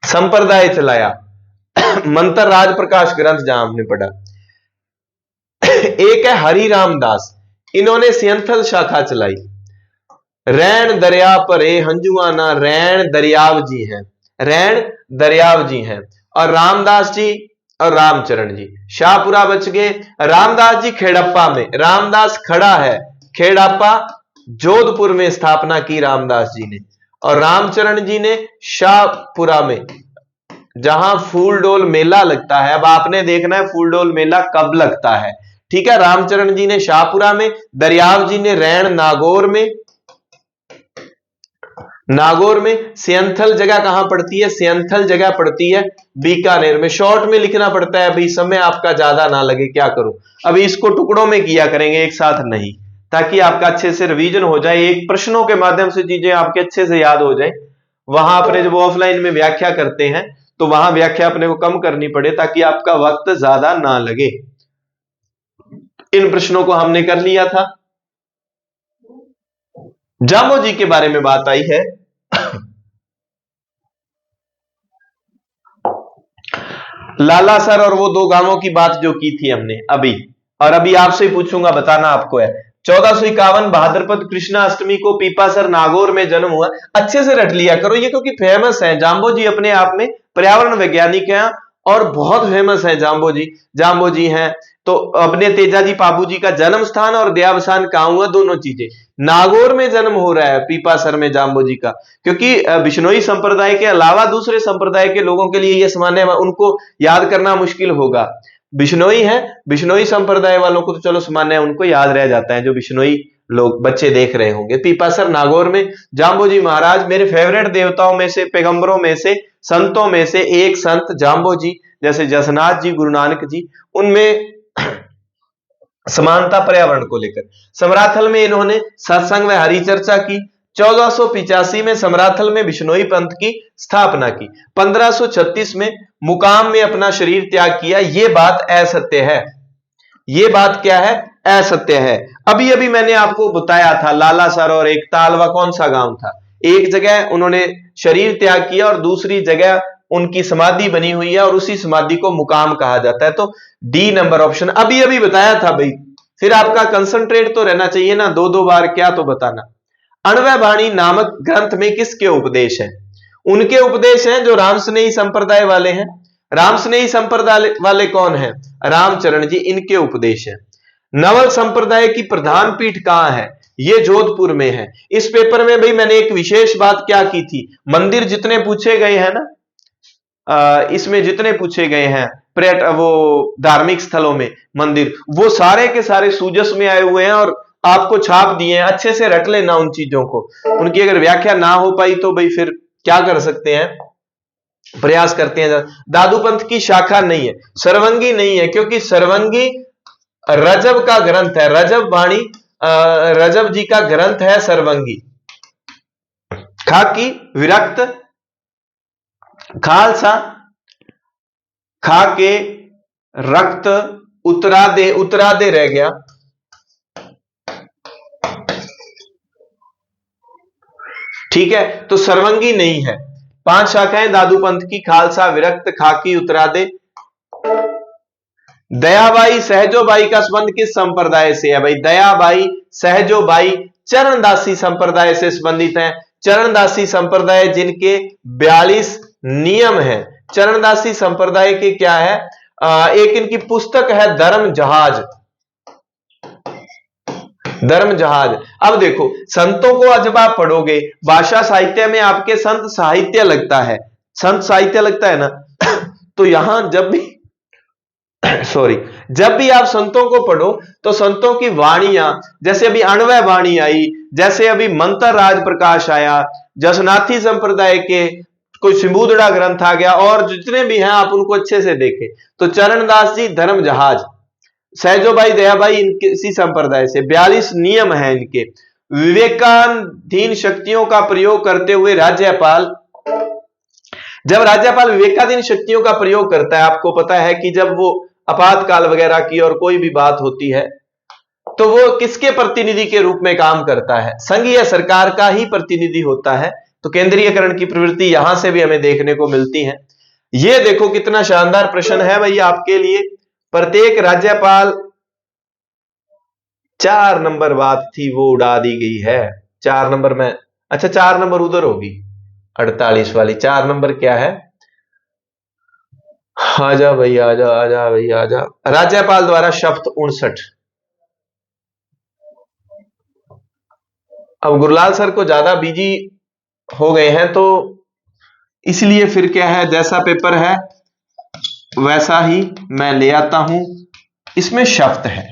संप्रदाय चलाया। मंत्र राज प्रकाश ग्रंथ जहां हमने पढ़ा। एक है हरिराम दास, इन्होंने सेहंतल शाखा चलाई। रैन दरिया परे हंजुआना, रैन दरियाव जी हैं, रैन दरियाव जी हैं। और रामदास जी और रामचरण जी, शाहपुरा बच गए। रामदास जी खेड़प्पा में, रामदास खड़ा है, खेड़प्पा जोधपुर में स्थापना की रामदास जी ने। और रामचरण जी ने शाहपुरा में, जहां फूलडोल मेला लगता है। अब आपने देखना है फूलडोल मेला कब लगता है, ठीक है, रामचरण जी ने शाहपुरा में, दरियाव जी ने रैण नागौर में, सियंथल जगह कहां पड़ती है? सियंथल जगह पड़ती है बीकानेर में। शॉर्ट में लिखना पड़ता है भाई, समय आपका ज्यादा ना लगे, क्या करूं, अभी इसको टुकड़ों में किया करेंगे, एक साथ नहीं, ताकि आपका अच्छे से रिवीजन हो जाए, एक प्रश्नों के माध्यम से चीजें आपके अच्छे से याद हो जाए। वहां अपने जब ऑफलाइन में व्याख्या करते हैं तो वहां व्याख्या अपने को कम करनी पड़े, ताकि आपका वक्त ज्यादा ना लगे। इन प्रश्नों को हमने कर लिया था। जामो जी के बारे में बात आई है। लाला सर और वो 2 गांवों की बात जो की थी हमने अभी, और अभी आपसे पूछूंगा, बताना आपको है। 1451 भाद्रपद कृष्णा अष्टमी को पीपासर नागौर में जन्म हुआ। अच्छे से रट लिया करो ये, क्योंकि फेमस है जाम्बो जी, अपने आप में पर्यावरण वैज्ञानिक हैं और बहुत फेमस है जाम्बो जी हैं। तो अपने तेजाजी बाबू जी का जन्म स्थान और देहावसान कहां हुआ, दोनों चीजें। नागौर में जन्म हो रहा है पीपासर में जाम्बो जी का, क्योंकि बिश्नोई संप्रदाय के अलावा दूसरे संप्रदाय के लोगों के लिए यह सामान्य, उनको याद करना मुश्किल होगा। बिश्नोई है, बिश्नोई संप्रदाय वालों को तो चलो सामान्य उनको याद रह जाता है, जो बिश्नोई लोग बच्चे देख रहे होंगे। पीपासर नागौर में जाम्बो जी महाराज, मेरे फेवरेट देवताओं में से, पैगंबरों में से, संतों में से एक संत जाम्बो जी, जैसे जसनाथ जी, गुरु नानक जी, उनमें समानता पर्यावरण को लेकर। समराथल में इन्होंने सत्संग व हरि चर्चा की। 1485 में समराथल में बिश्नोई पंथ की स्थापना की। 1536 में मुकाम में अपना शरीर त्याग किया। यह बात असत्य है। यह बात क्या है? असत्य है। अभी अभी मैंने आपको बताया था, लालासर और एक तालवा कौन सा गांव था, एक जगह उन्होंने शरीर त्याग किया और दूसरी जगह उनकी समाधि बनी हुई है, और उसी समाधि को मुकाम कहा जाता है। तो डी नंबर ऑप्शन अभी अभी बताया था भाई, फिर आपका कंसंट्रेट तो रहना चाहिए ना, 2-2 बार क्या तो बताना। अण्वय वाणी नामक ग्रंथ में किसके उपदेश है? उनके उपदेश हैं जो रामस्नेही संप्रदाय वाले हैं। रामस्नेही संप्रदाय वाले कौन है? रामचरण जी, इनके उपदेश है। नवल संप्रदाय की प्रधान पीठ कहां है? ये जोधपुर में है। इस पेपर में भाई मैंने एक विशेष बात क्या की थी, मंदिर जितने पूछे गए हैं ना, इसमें जितने पूछे गए हैं वो धार्मिक स्थलों में मंदिर, वो सारे के सारे सूजस में आए हुए हैं और आपको छाप दिए हैं। अच्छे से रट लेना उन चीजों को, उनकी अगर व्याख्या ना हो पाई तो भाई फिर क्या कर सकते हैं, प्रयास करते हैं। दादूपंथ की शाखा नहीं है, सर्वंगी नहीं है, क्योंकि सर्वंगी रजब का ग्रंथ है, रजब वाणी रजब जी का ग्रंथ है सर्वंगी। खाकी, विरक्त, खालसा, खा के, रक्त, उतरादे रह गया। ठीक है, तो सर्वंगी नहीं है। 5 शाखाएं दादूपंथ की, खालसा, विरक्त, खाकी, उतरादे। दयाबाई सहजोबाई का संबंध किस संप्रदाय से है भाई? दयाबाई सहजोबाई चरणदासी संप्रदाय से संबंधित हैं। चरणदासी संप्रदाय जिनके 42 नियम हैं। चरणदासी संप्रदाय के क्या है? एक इनकी पुस्तक है धर्म जहाज। धर्म जहाज। अब देखो, संतों को जब आप पढ़ोगे, भाषा साहित्य में आपके संत साहित्य लगता है, संत साहित्य लगता है ना तो यहां जब भी जब भी आप संतों को पढ़ो तो संतों की वाणियां, जैसे अभी अण्वय वाणी आई, जैसे अभी मंत्र राज प्रकाश आया, जसनाथी संप्रदाय के कोई सिंबूदड़ा ग्रंथ आ गया, और जितने भी हैं आप उनको अच्छे से देखें। तो चरणदास जी धर्म जहाज, सहजोबाई दयाबाई इसी संप्रदाय से। 42 नियम हैं इनके। विवेकाधीन शक्तियों का प्रयोग करते हुए राज्यपाल, जब राज्यपाल विवेकाधीन शक्तियों का प्रयोग करता है, आपको पता है कि जब वो आपातकाल वगैरह की और कोई भी बात होती है तो वो किसके प्रतिनिधि के रूप में काम करता है? संघीय सरकार का ही प्रतिनिधि होता है। तो केंद्रीयकरण की प्रवृत्ति यहां से भी हमें देखने को मिलती है। ये देखो कितना शानदार प्रश्न है भैया आपके लिए। प्रत्येक राज्यपाल, 4 नंबर बात थी वो उड़ा दी गई है। 4 नंबर में, अच्छा 4 नंबर उधर होगी 48 वाली। 4 नंबर क्या है? आजा भैया, आजा आजा भैया आजा। राज्यपाल द्वारा शपथ 59। अब गुरलाल सर को ज्यादा बिजी हो गए हैं तो इसलिए फिर क्या है, जैसा पेपर है वैसा ही मैं ले आता हूं। इसमें शपथ है,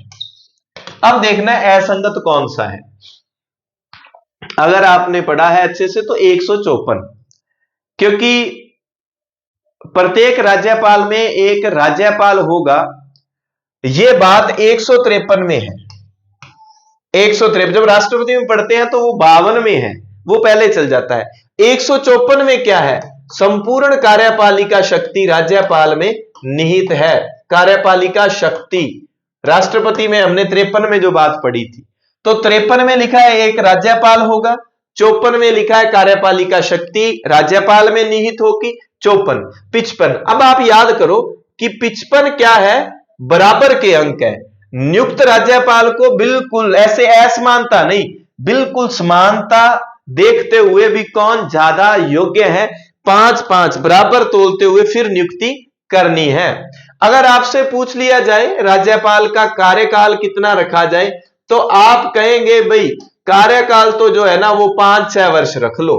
अब देखना है असंगत कौन सा है। अगर आपने पढ़ा है अच्छे से तो 154, क्योंकि प्रत्येक राज्यपाल में एक राज्यपाल होगा, यह बात 153 में है। 153 जब राष्ट्रपति में पढ़ते हैं तो वो 52 में है, वो पहले चल जाता है। 154 में क्या है? संपूर्ण कार्यपालिका शक्ति राज्यपाल में निहित है। कार्यपालिका शक्ति राष्ट्रपति में हमने 53 में जो बात पढ़ी थी, तो 53 में लिखा है एक राज्यपाल होगा, 54 में लिखा है कार्यपालिका शक्ति राज्यपाल में निहित होगी। 54, 55। अब आप याद करो कि 55 क्या है? बराबर के अंक है। नियुक्त राज्यपाल को बिल्कुल ऐसे असमानता नहीं, बिल्कुल समानता देखते हुए भी कौन ज्यादा योग्य है, 5-5 बराबर तोलते हुए फिर नियुक्ति करनी है। अगर आपसे पूछ लिया जाए राज्यपाल का कार्यकाल कितना रखा जाए, तो आप कहेंगे भाई कार्यकाल तो जो है ना वो 5-6 वर्ष रख लो,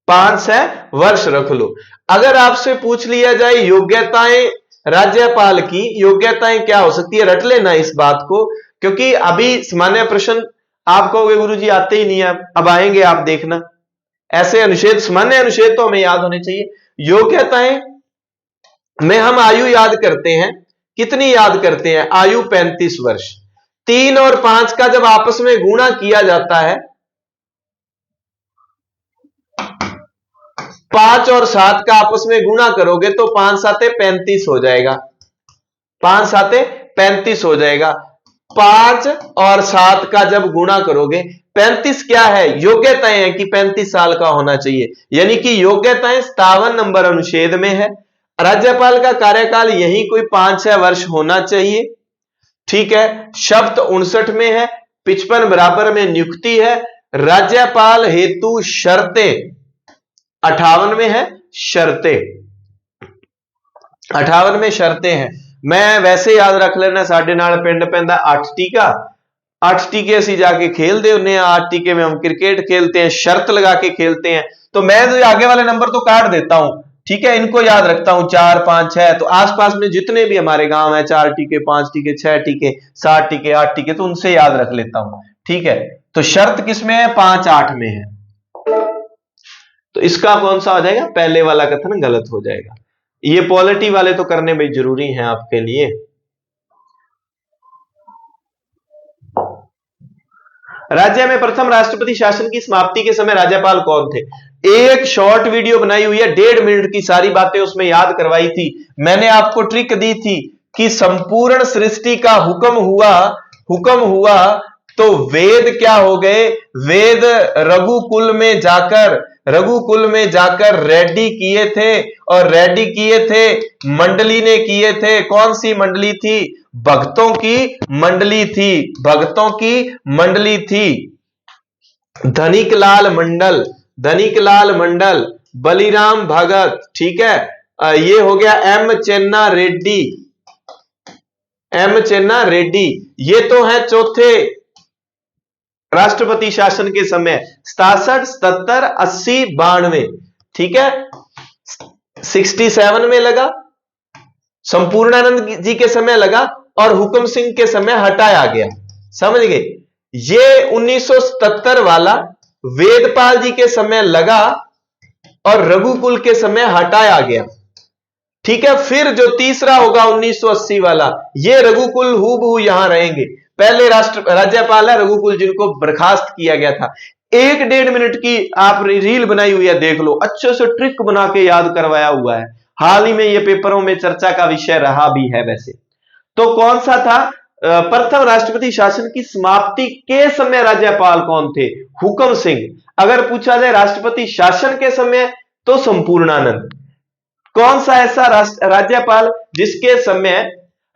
5-6 वर्ष रख लो। अगर आपसे पूछ लिया जाए योग्यताएं, राज्यपाल की योग्यताएं क्या हो सकती है, रट लेना इस बात को, क्योंकि अभी सामान्य प्रश्न आप कहोगे गुरुजी आते ही नहीं है, अब आएंगे आप देखना। ऐसे अनुच्छेद, सामान्य अनुच्छेद तो हमें याद होने चाहिए। योग्यताएं में हम आयु याद करते हैं, कितनी याद करते हैं? आयु 35 वर्ष। 3 और 5 का जब आपस में गुणा किया जाता है, 5 और 7 का आपस में गुणा करोगे तो 5 साते 35 हो जाएगा, 5 साते 35 हो जाएगा। 5 और 7 का जब गुणा करोगे 35 क्या है? योग्यताएं हैं कि 35 साल का होना चाहिए, यानी कि योग्यताएं 57 नंबर अनुच्छेद में है। राज्यपाल का कार्यकाल यही कोई 5-6 वर्ष होना चाहिए, ठीक है। शब्द 59 में है, 55 बराबर में नियुक्ति है। राज्यपाल हेतु शर्तें 58 में है, शर्तें 58 में शर्तें हैं। मैं वैसे याद रख लेना, साडे नाल पिंड पैंदा 8 टीका, 8 टीके असी जाके खेलते होने, 8 टीके में हम क्रिकेट खेलते हैं, शर्त लगा के खेलते हैं। तो मैं तो आगे वाले नंबर तो काट देता हूं, ठीक है, इनको याद रखता हूं 4, 5, 6। तो आसपास में जितने भी हमारे गांव है 4 टीके, 5 टीके, 6 टीके, 7 टीके, 8 टीके, तो उनसे याद रख लेता हूं, ठीक है। तो शर्त किसमें है? 5-8 में है। तो इसका कौन सा हो जाएगा? पहले वाला कथन गलत हो जाएगा। ये पॉलिटी वाले तो करने में जरूरी है आपके लिए। राज्य में प्रथम राष्ट्रपति शासन की समाप्ति के समय राज्यपाल कौन थे? एक शॉर्ट वीडियो बनाई हुई है, 1.5 मिनट की, सारी बातें उसमें याद करवाई थी। मैंने आपको ट्रिक दी थी कि संपूर्ण सृष्टि का हुक्म हुआ तो वेद क्या हो गए? वेद रघुकुल में जाकर रेडी किए थे, और रेडी किए थे मंडली ने किए थे। कौन सी मंडली थी? भक्तों की मंडली थी, भक्तों की मंडली थी। धनिक लाल मंडल, बलिराम भगत, ठीक है। ये हो गया एम चेन्ना रेड्डी। ये तो है चौथे राष्ट्रपति शासन के समय, 67, 77, 80, 92, ठीक है। 67 में लगा, संपूर्णानंद जी के समय लगा, और हुक्म सिंह के समय हटाया गया, समझ गए। ये 1977 वाला वेदपाल जी के समय लगा और रघुकुल के समय हटाया गया, ठीक है। फिर जो तीसरा होगा 1980 वाला, ये रघुकुल हूबहू यहां रहेंगे। पहले राज्यपाल है रघुकुल, जिनको बर्खास्त किया गया था। 1-1.5 मिनट की आप रील बनाई हुई है, देख लो, अच्छे से ट्रिक बना के याद करवाया हुआ है। हाल ही में ये पेपरों में चर्चा का विषय रहा भी है वैसे। तो कौन सा था? प्रथम राष्ट्रपति शासन की समाप्ति के समय राज्यपाल कौन थे? हुक्म सिंह। अगर पूछा जाए राष्ट्रपति शासन के समय, तो संपूर्णानंद। कौन सा ऐसा राज्यपाल जिसके समय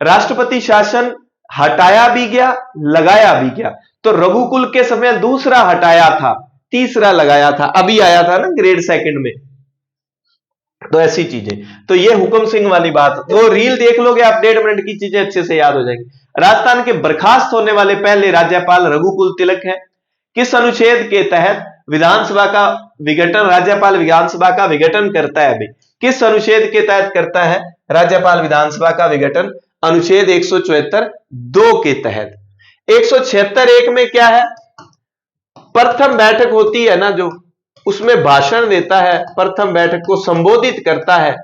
राष्ट्रपति शासन हटाया भी गया, लगाया भी गया? तो रघुकुल के समय दूसरा हटाया था, तीसरा लगाया था, अभी आया था ना ग्रेड सेकंड में। तो ऐसी चीजें, तो ये हुक्म सिंह वाली बात, वो रील देख लोगे आप, 1.5 मिनट की चीजें अच्छे से याद हो जाएंगी। राजस्थान के बर्खास्त होने वाले पहले राज्यपाल रघुकुल तिलक है। किस अनुच्छेद के तहत विधानसभा का विघटन, राज्यपाल विधानसभा का विघटन करता है? भाई किस अनुच्छेद के तहत करता है राज्यपाल विधानसभा का विघटन? अनुच्छेद 174(2) के तहत। 176 एक में क्या है, प्रथम बैठक होती है ना जो, उसमें भाषण देता है, प्रथम बैठक को संबोधित करता है।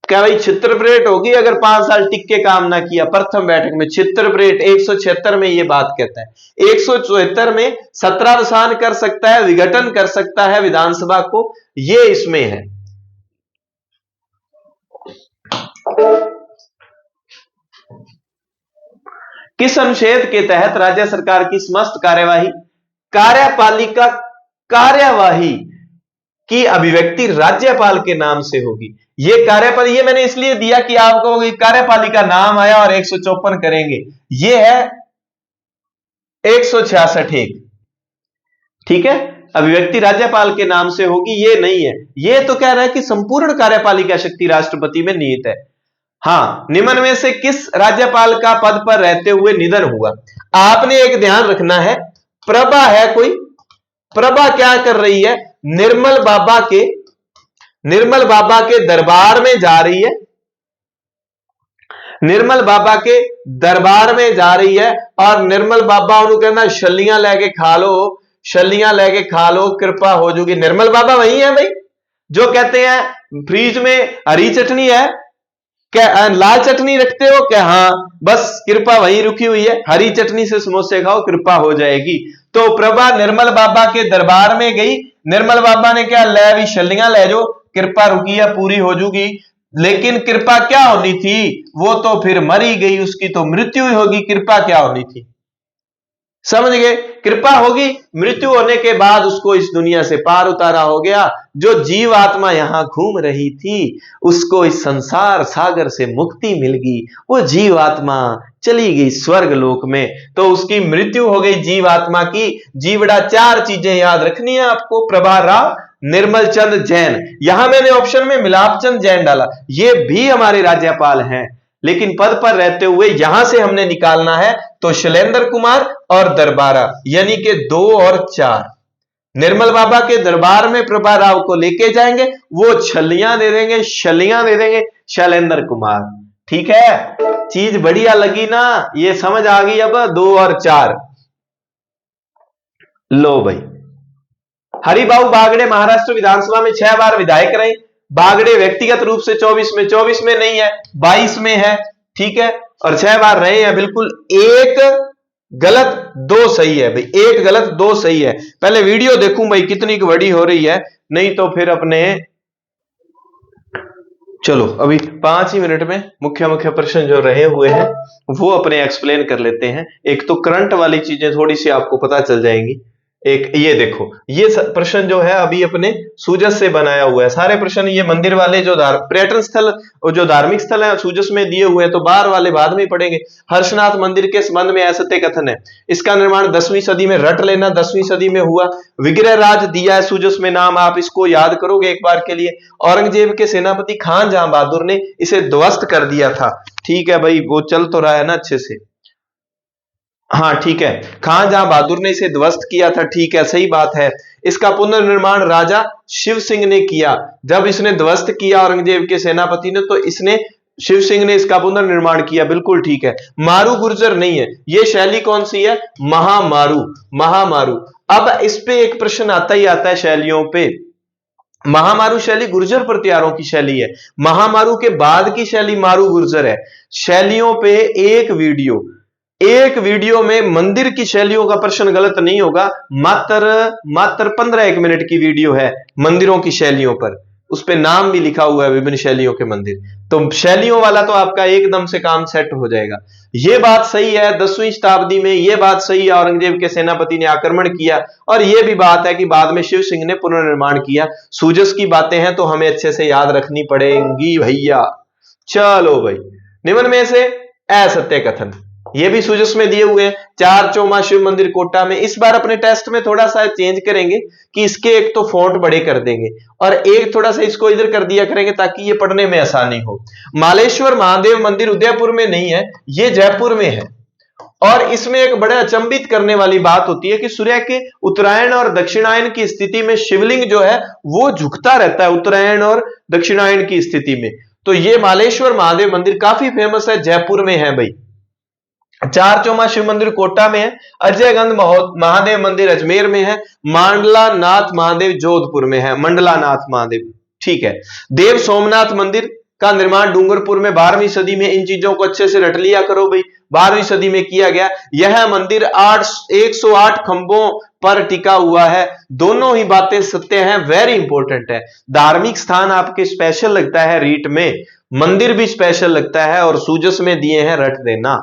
क्या भाई छित्रप्रेट होगी अगर 5 साल टिक के काम ना किया, प्रथम बैठक में छित्रप्रेट। 176 में ये बात कहता है। 174 में सत्रावसान कर सकता है, विघटन कर सकता है विधानसभा को, ये इसमें है। किस अनुच्छेद के तहत राज्य सरकार की समस्त कार्यपालिका कार्यवाही की अभिव्यक्ति राज्यपाल के नाम से होगी? ये कार्यपाल, ये मैंने इसलिए दिया कि आपको कार्यपालिका नाम आया और 154 करेंगे। ये है 166 एक, ठीक है, अभिव्यक्ति राज्यपाल के नाम से होगी, ये नहीं है। ये तो कह रहा है कि संपूर्ण कार्यपालिका शक्ति राष्ट्रपति में निहित है। हां, निम्न में से किस राज्यपाल का पद पर रहते हुए निधन हुआ? आपने एक ध्यान रखना है, प्रभा है कोई, प्रभा क्या कर रही है, निर्मल बाबा के दरबार में जा रही है, निर्मल बाबा के दरबार में जा रही है और निर्मल बाबा उन्होंने कहना छलियां लेके खा लो, छलियां लेके खा लो, कृपा हो जाएगी। निर्मल बाबा वही है भाई जो कहते हैं फ्रिज में हरी चटनी है, क्या लाल चटनी रखते हो क्या? हाँ, बस कृपा वहीं रुकी हुई है, हरी चटनी से समोसे खाओ, कृपा हो जाएगी। तो प्रभा निर्मल बाबा के दरबार में गई, निर्मल बाबा ने क्या, ले भी छलियां ले जो, कृपा रुकी है, पूरी हो जाएगी। लेकिन कृपा क्या होनी थी, वो तो फिर मरी गई, उसकी तो मृत्यु ही होगी, कृपा क्या होनी थी, समझ गए? कृपा होगी, मृत्यु होने के बाद उसको इस दुनिया से पार उतारा हो गया। जो जीव आत्मा यहां घूम रही थी उसको इस संसार सागर से मुक्ति मिल गई, वो जीव आत्मा चली गई स्वर्ग लोक में, तो उसकी मृत्यु हो गई जीव आत्मा की। जीवड़ा 4 चीजें याद रखनी है आपको, प्रभा राव, निर्मल चंद जैन। यहां मैंने ऑप्शन में मिलापचंद जैन डाला, ये भी हमारे राज्यपाल हैं, लेकिन पद पर रहते हुए यहां से हमने निकालना है तो शैलेंद्र कुमार और दरबारा, यानी कि 2 और 4। निर्मल बाबा के दरबार में प्रभा राव को लेके जाएंगे, वो छलियां दे देंगे, छलियां दे देंगे शैलेंद्र कुमार, ठीक है? चीज बढ़िया लगी ना, ये समझ आ गई अब? 2 और 4। लो भाई, हरिभाऊ बागड़े महाराष्ट्र विधानसभा में 6 बार विधायक रहे। बागड़े व्यक्तिगत रूप से 24 में नहीं है, 22 में है, ठीक है, और 6 बार रहे हैं। बिल्कुल, 1 गलत 2 सही है भाई, 1 गलत 2 सही है। पहले वीडियो देखूं भाई कितनी बड़ी हो रही है, नहीं तो फिर अपने, चलो अभी 5 ही मिनट में मुख्य प्रश्न जो रहे हुए हैं वो अपने एक्सप्लेन कर लेते हैं। एक तो करंट वाली चीजें थोड़ी सी आपको पता चल जाएंगी। एक ये देखो, ये प्रश्न जो है अभी अपने सूजस से बनाया हुआ है। सारे प्रश्न ये मंदिर वाले जो पर्यटन स्थल और जो धार्मिक स्थल है सूजस में दिए हुए हैं, तो बाहर वाले बाद में पढ़ेंगे। हर्षनाथ मंदिर के संबंध में असत्य कथन है, इसका निर्माण 10वीं सदी में, रट लेना 10वीं सदी में हुआ। विग्रह राज दिया है सूजस में नाम, आप इसको याद करोगे एक बार के लिए। औरंगजेब के सेनापति खान जहां बहादुर ने इसे ध्वस्त कर दिया था, ठीक है भाई, वो चल तो रहा है ना अच्छे से, हाँ ठीक है, खान जहां बहादुर ने इसे ध्वस्त किया था, ठीक है, सही बात है। इसका पुनर्निर्माण राजा शिव सिंह ने किया। जब इसने ध्वस्त किया औरंगजेब के सेनापति ने, तो इसने, शिव सिंह ने इसका पुनर्निर्माण किया, बिल्कुल ठीक है। मारू गुर्जर नहीं है, ये शैली कौन सी है, महामारू, महामारू। अब इस पे एक प्रश्न आता ही आता है शैलियों पे। महामारू शैली गुर्जर प्रतिहारों की शैली है, महामारू के बाद की शैली मारू गुर्जर है। शैलियों पे एक वीडियो में मंदिर की शैलियों का प्रश्न गलत नहीं होगा। मात्र 15 मिनट की वीडियो है मंदिरों की शैलियों पर, उस पे नाम भी लिखा हुआ है विभिन्न शैलियों के मंदिर। तो शैलियों वाला तो आपका एकदम से काम सेट हो जाएगा। ये बात सही है, 10वीं शताब्दी में ये बात सही है, औरंगजेब के सेनापति ने आक्रमण किया, और ये भी बात है कि बाद में शिव सिंह ने पुनर्निर्माण किया। सूजस की बातें हैं तो हमें अच्छे से याद रखनी पड़ेंगी भैया। चलो भाई, निम्न में से असत्य कथन, ये भी सूजस में दिए हुए हैं। 4 चौमा शिव मंदिर कोटा में। इस बार अपने टेस्ट में थोड़ा सा चेंज करेंगे कि इसके एक तो फॉन्ट बड़े कर देंगे और एक थोड़ा सा इसको इधर कर दिया करेंगे ताकि ये पढ़ने में आसानी हो। मालेश्वर महादेव मंदिर उदयपुर में नहीं है, ये जयपुर में है। और इसमें एक बड़ा अचंभित करने वाली बात होती है कि सूर्य के उत्तरायण और दक्षिणायन की स्थिति में शिवलिंग जो है वो झुकता रहता है, उत्तरायण और दक्षिणायन की स्थिति में। तो ये मालेश्वर महादेव मंदिर काफी फेमस है, जयपुर में है भाई। चारचौमा शिव मंदिर कोटा में है, अजयगंज महादेव मंदिर अजमेर में है, मांडलानाथ महादेव जोधपुर में है, मंडलानाथ महादेव, ठीक है। देव सोमनाथ मंदिर का निर्माण डूंगरपुर में 12वीं सदी में, इन चीजों को अच्छे से रट लिया करो भाई, 12वीं सदी में किया गया। यह मंदिर 108 खंभों पर टिका हुआ है। दोनों ही बातें सत्य हैं, वेरी इंपॉर्टेंट है। धार्मिक स्थान आपके स्पेशल लगता है रीट में, मंदिर भी स्पेशल लगता है, और सूजस में दिए हैं रट देना,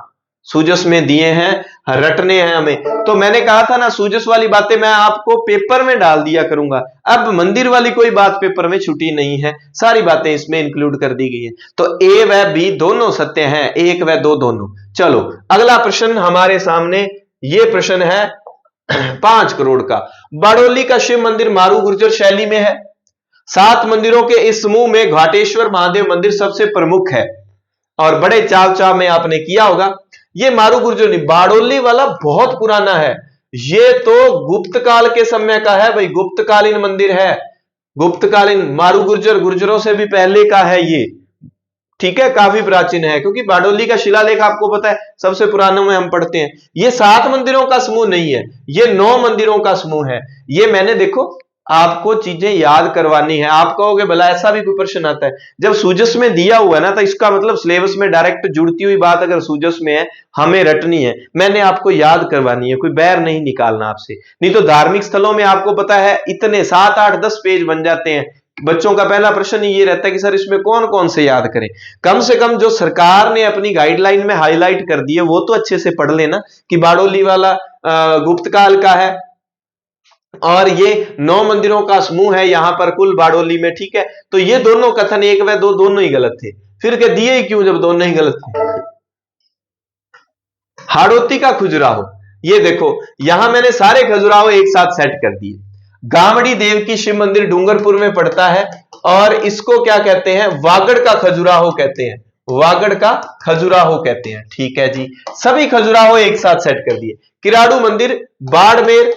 सूजस में दिए हैं रटने हैं हमें। तो मैंने कहा था ना, सूजस वाली बातें मैं आपको पेपर में डाल दिया करूंगा, अब मंदिर वाली कोई बात पेपर में छुटी नहीं है, सारी बातें इसमें इंक्लूड कर दी गई है। तो ए व बी दोनों सत्य हैं, 1 व 2 दोनों। चलो अगला प्रश्न हमारे सामने, ये प्रश्न है 5 करोड़ का। बाड़ोली का शिव मंदिर मारू गुर्जर शैली में है। 7 मंदिरों के इस समूह में घाटेश्वर महादेव मंदिर सबसे प्रमुख है, और बड़े चाव चाव में आपने किया होगा। ये मारू गुर्जर नहीं, बाड़ोली वाला बहुत पुराना है, ये तो गुप्त काल के समय का है भाई, गुप्तकालीन मंदिर है, गुप्तकालीन। मारू गुर्जर गुर्जरों से भी पहले का है ये, ठीक है, काफी प्राचीन है, क्योंकि बाड़ोली का शिलालेख आपको पता है सबसे पुरानों में हम पढ़ते हैं। ये 7 मंदिरों का समूह नहीं है, ये 9 मंदिरों का समूह है। ये मैंने देखो आपको चीजें याद करवानी है। आप कहोगे भला ऐसा भी कोई प्रश्न आता है, जब सूजस में दिया हुआ है ना, तो इसका मतलब सिलेबस में डायरेक्ट जुड़ती हुई बात अगर सूजस में है, हमें रटनी है, मैंने आपको याद करवानी है, कोई बैर नहीं निकालना आपसे। नहीं तो धार्मिक स्थलों में आपको पता है इतने 7, 8, 10 पेज बन जाते हैं। बच्चों का पहला प्रश्न ये रहता है कि सर इसमें कौन कौन से याद करें। कम से कम जो सरकार ने अपनी गाइडलाइन में हाईलाइट कर दिए वो तो अच्छे से पढ़ लेना, कि बाड़ोली वाला गुप्त काल का है, और ये 9 मंदिरों का समूह है यहां पर कुल बाड़ोली में, ठीक है। तो ये दोनों कथन 1 व 2 दोनों ही गलत थे, फिर के दिए ही क्यों जब दोनों ही गलत थे। हाड़ौती का खजुराहो, ये देखो यहां मैंने सारे खजुराहो एक साथ सेट कर दिए। गामड़ी देव की शिव मंदिर डूंगरपुर में पड़ता है, और इसको क्या कहते हैं, वागड़ का खजुराहो कहते हैं, वागड़ का खजुराहो कहते हैं, ठीक है जी। सभी खजुराहो एक साथ सेट कर दिए। किराड़ू मंदिर बाड़मेर,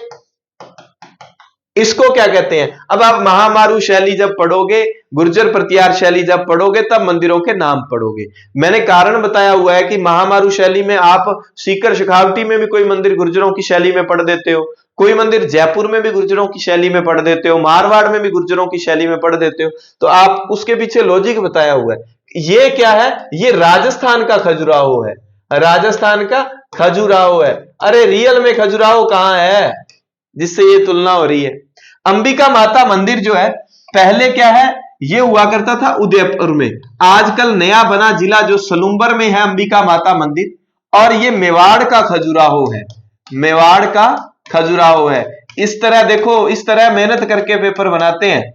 इसको क्या कहते हैं। अब आप महामारू शैली जब पढ़ोगे, गुर्जर प्रतिहार शैली जब पढ़ोगे, तब मंदिरों के नाम पढ़ोगे। मैंने कारण बताया हुआ है कि महामारू शैली में आप सीकर शेखावटी में भी कोई मंदिर गुर्जरों की शैली में पढ़ देते हो, कोई मंदिर जयपुर में भी गुर्जरों की शैली में पढ़ देते हो, मारवाड़ में भी गुर्जरों की शैली में पढ़ देते हो। तो आप उसके पीछे लॉजिक बताया हुआ है। ये क्या है, ये राजस्थान का खजुराहो है, राजस्थान का खजुराहो है। अरे रियल में खजुराहो कहां है जिससे ये तुलना हो रही है। अंबिका माता मंदिर जो है, पहले क्या है, ये हुआ करता था उदयपुर में, आजकल नया बना जिला जो सलूम्बर में है अंबिका माता मंदिर, और ये मेवाड़ का खजुराहो है, मेवाड़ का खजुराहो है। इस तरह देखो, इस तरह मेहनत करके पेपर बनाते हैं।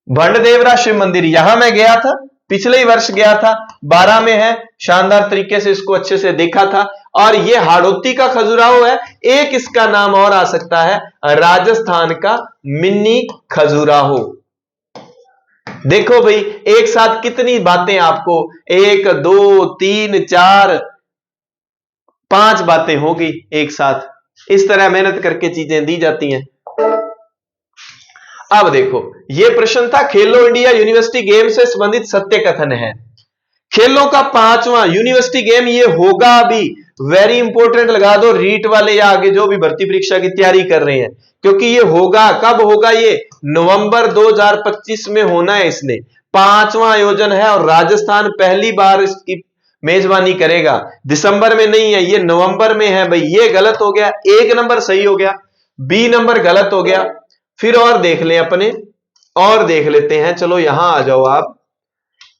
भंडदेवरा शिव मंदिर, यहां मैं गया था, पिछले ही वर्ष गया था, 12 में है, शानदार तरीके से इसको अच्छे से देखा था। और ये हाड़ौती का खजुराहो है। एक इसका नाम और आ सकता है, राजस्थान का मिनी खजुराहो। देखो भाई एक साथ कितनी बातें आपको, 1, 2, 3, 4, 5 बातें होगी एक साथ। इस तरह मेहनत करके चीजें दी जाती हैं। अब देखो ये प्रश्न था खेलो इंडिया यूनिवर्सिटी गेम से संबंधित सत्य कथन है। खेलों का 5वां यूनिवर्सिटी गेम ये होगा अभी, वेरी इंपॉर्टेंट लगा दो रीट वाले या आगे जो भी भर्ती परीक्षा की तैयारी कर रहे हैं, क्योंकि ये होगा। कब होगा, ये नवंबर 2025 में होना है। इसने 5वां आयोजन है, और राजस्थान पहली बार इसकी मेजबानी करेगा। दिसंबर में नहीं है, ये नवंबर में है भाई। ये गलत हो गया, 1 नंबर सही हो गया, बी नंबर गलत हो गया। फिर और देख लें अपने, और देख लेते हैं, चलो यहां आ जाओ आप।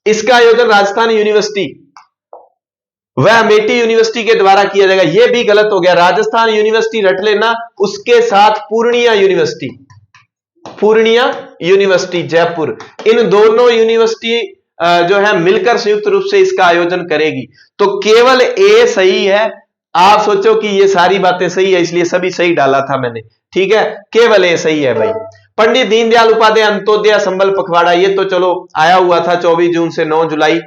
इसका आयोजन राजस्थान यूनिवर्सिटी व अमेठी यूनिवर्सिटी के द्वारा किया जाएगा, यह भी गलत हो गया। राजस्थान यूनिवर्सिटी रट लेना, उसके साथ पूर्णिया यूनिवर्सिटी, पूर्णिया यूनिवर्सिटी जयपुर, इन दोनों यूनिवर्सिटी जो है मिलकर संयुक्त रूप से इसका आयोजन करेगी। तो केवल ए सही है। आप सोचो कि ये सारी बातें सही है इसलिए सभी सही डाला था मैंने, ठीक है, केवल ए सही है भाई। पंडित दीनदयाल उपाध्याय अंत्योदय संबल पखवाड़ा, ये तो चलो आया हुआ था 24 जून से 9 जुलाई,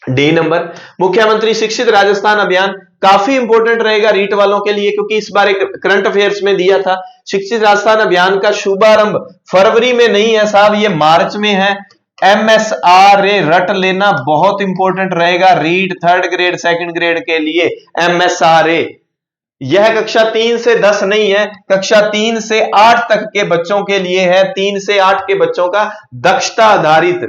डी नंबर। मुख्यमंत्री शिक्षित राजस्थान अभियान काफी इंपॉर्टेंट रहेगा रीट वालों के लिए, क्योंकि इस बार एक करंट अफेयर्स में दिया था। शिक्षित राजस्थान अभियान का शुभारंभ फरवरी में नहीं है साहब, ये मार्च में है। MSRA रट लेना बहुत इंपॉर्टेंट रहेगा read third grade second grade के लिए। MSRA यह कक्षा 3 से 10 नहीं है, कक्षा 3 से 8 तक के बच्चों के लिए है। 3 से 8 के बच्चों का दक्षता आधारित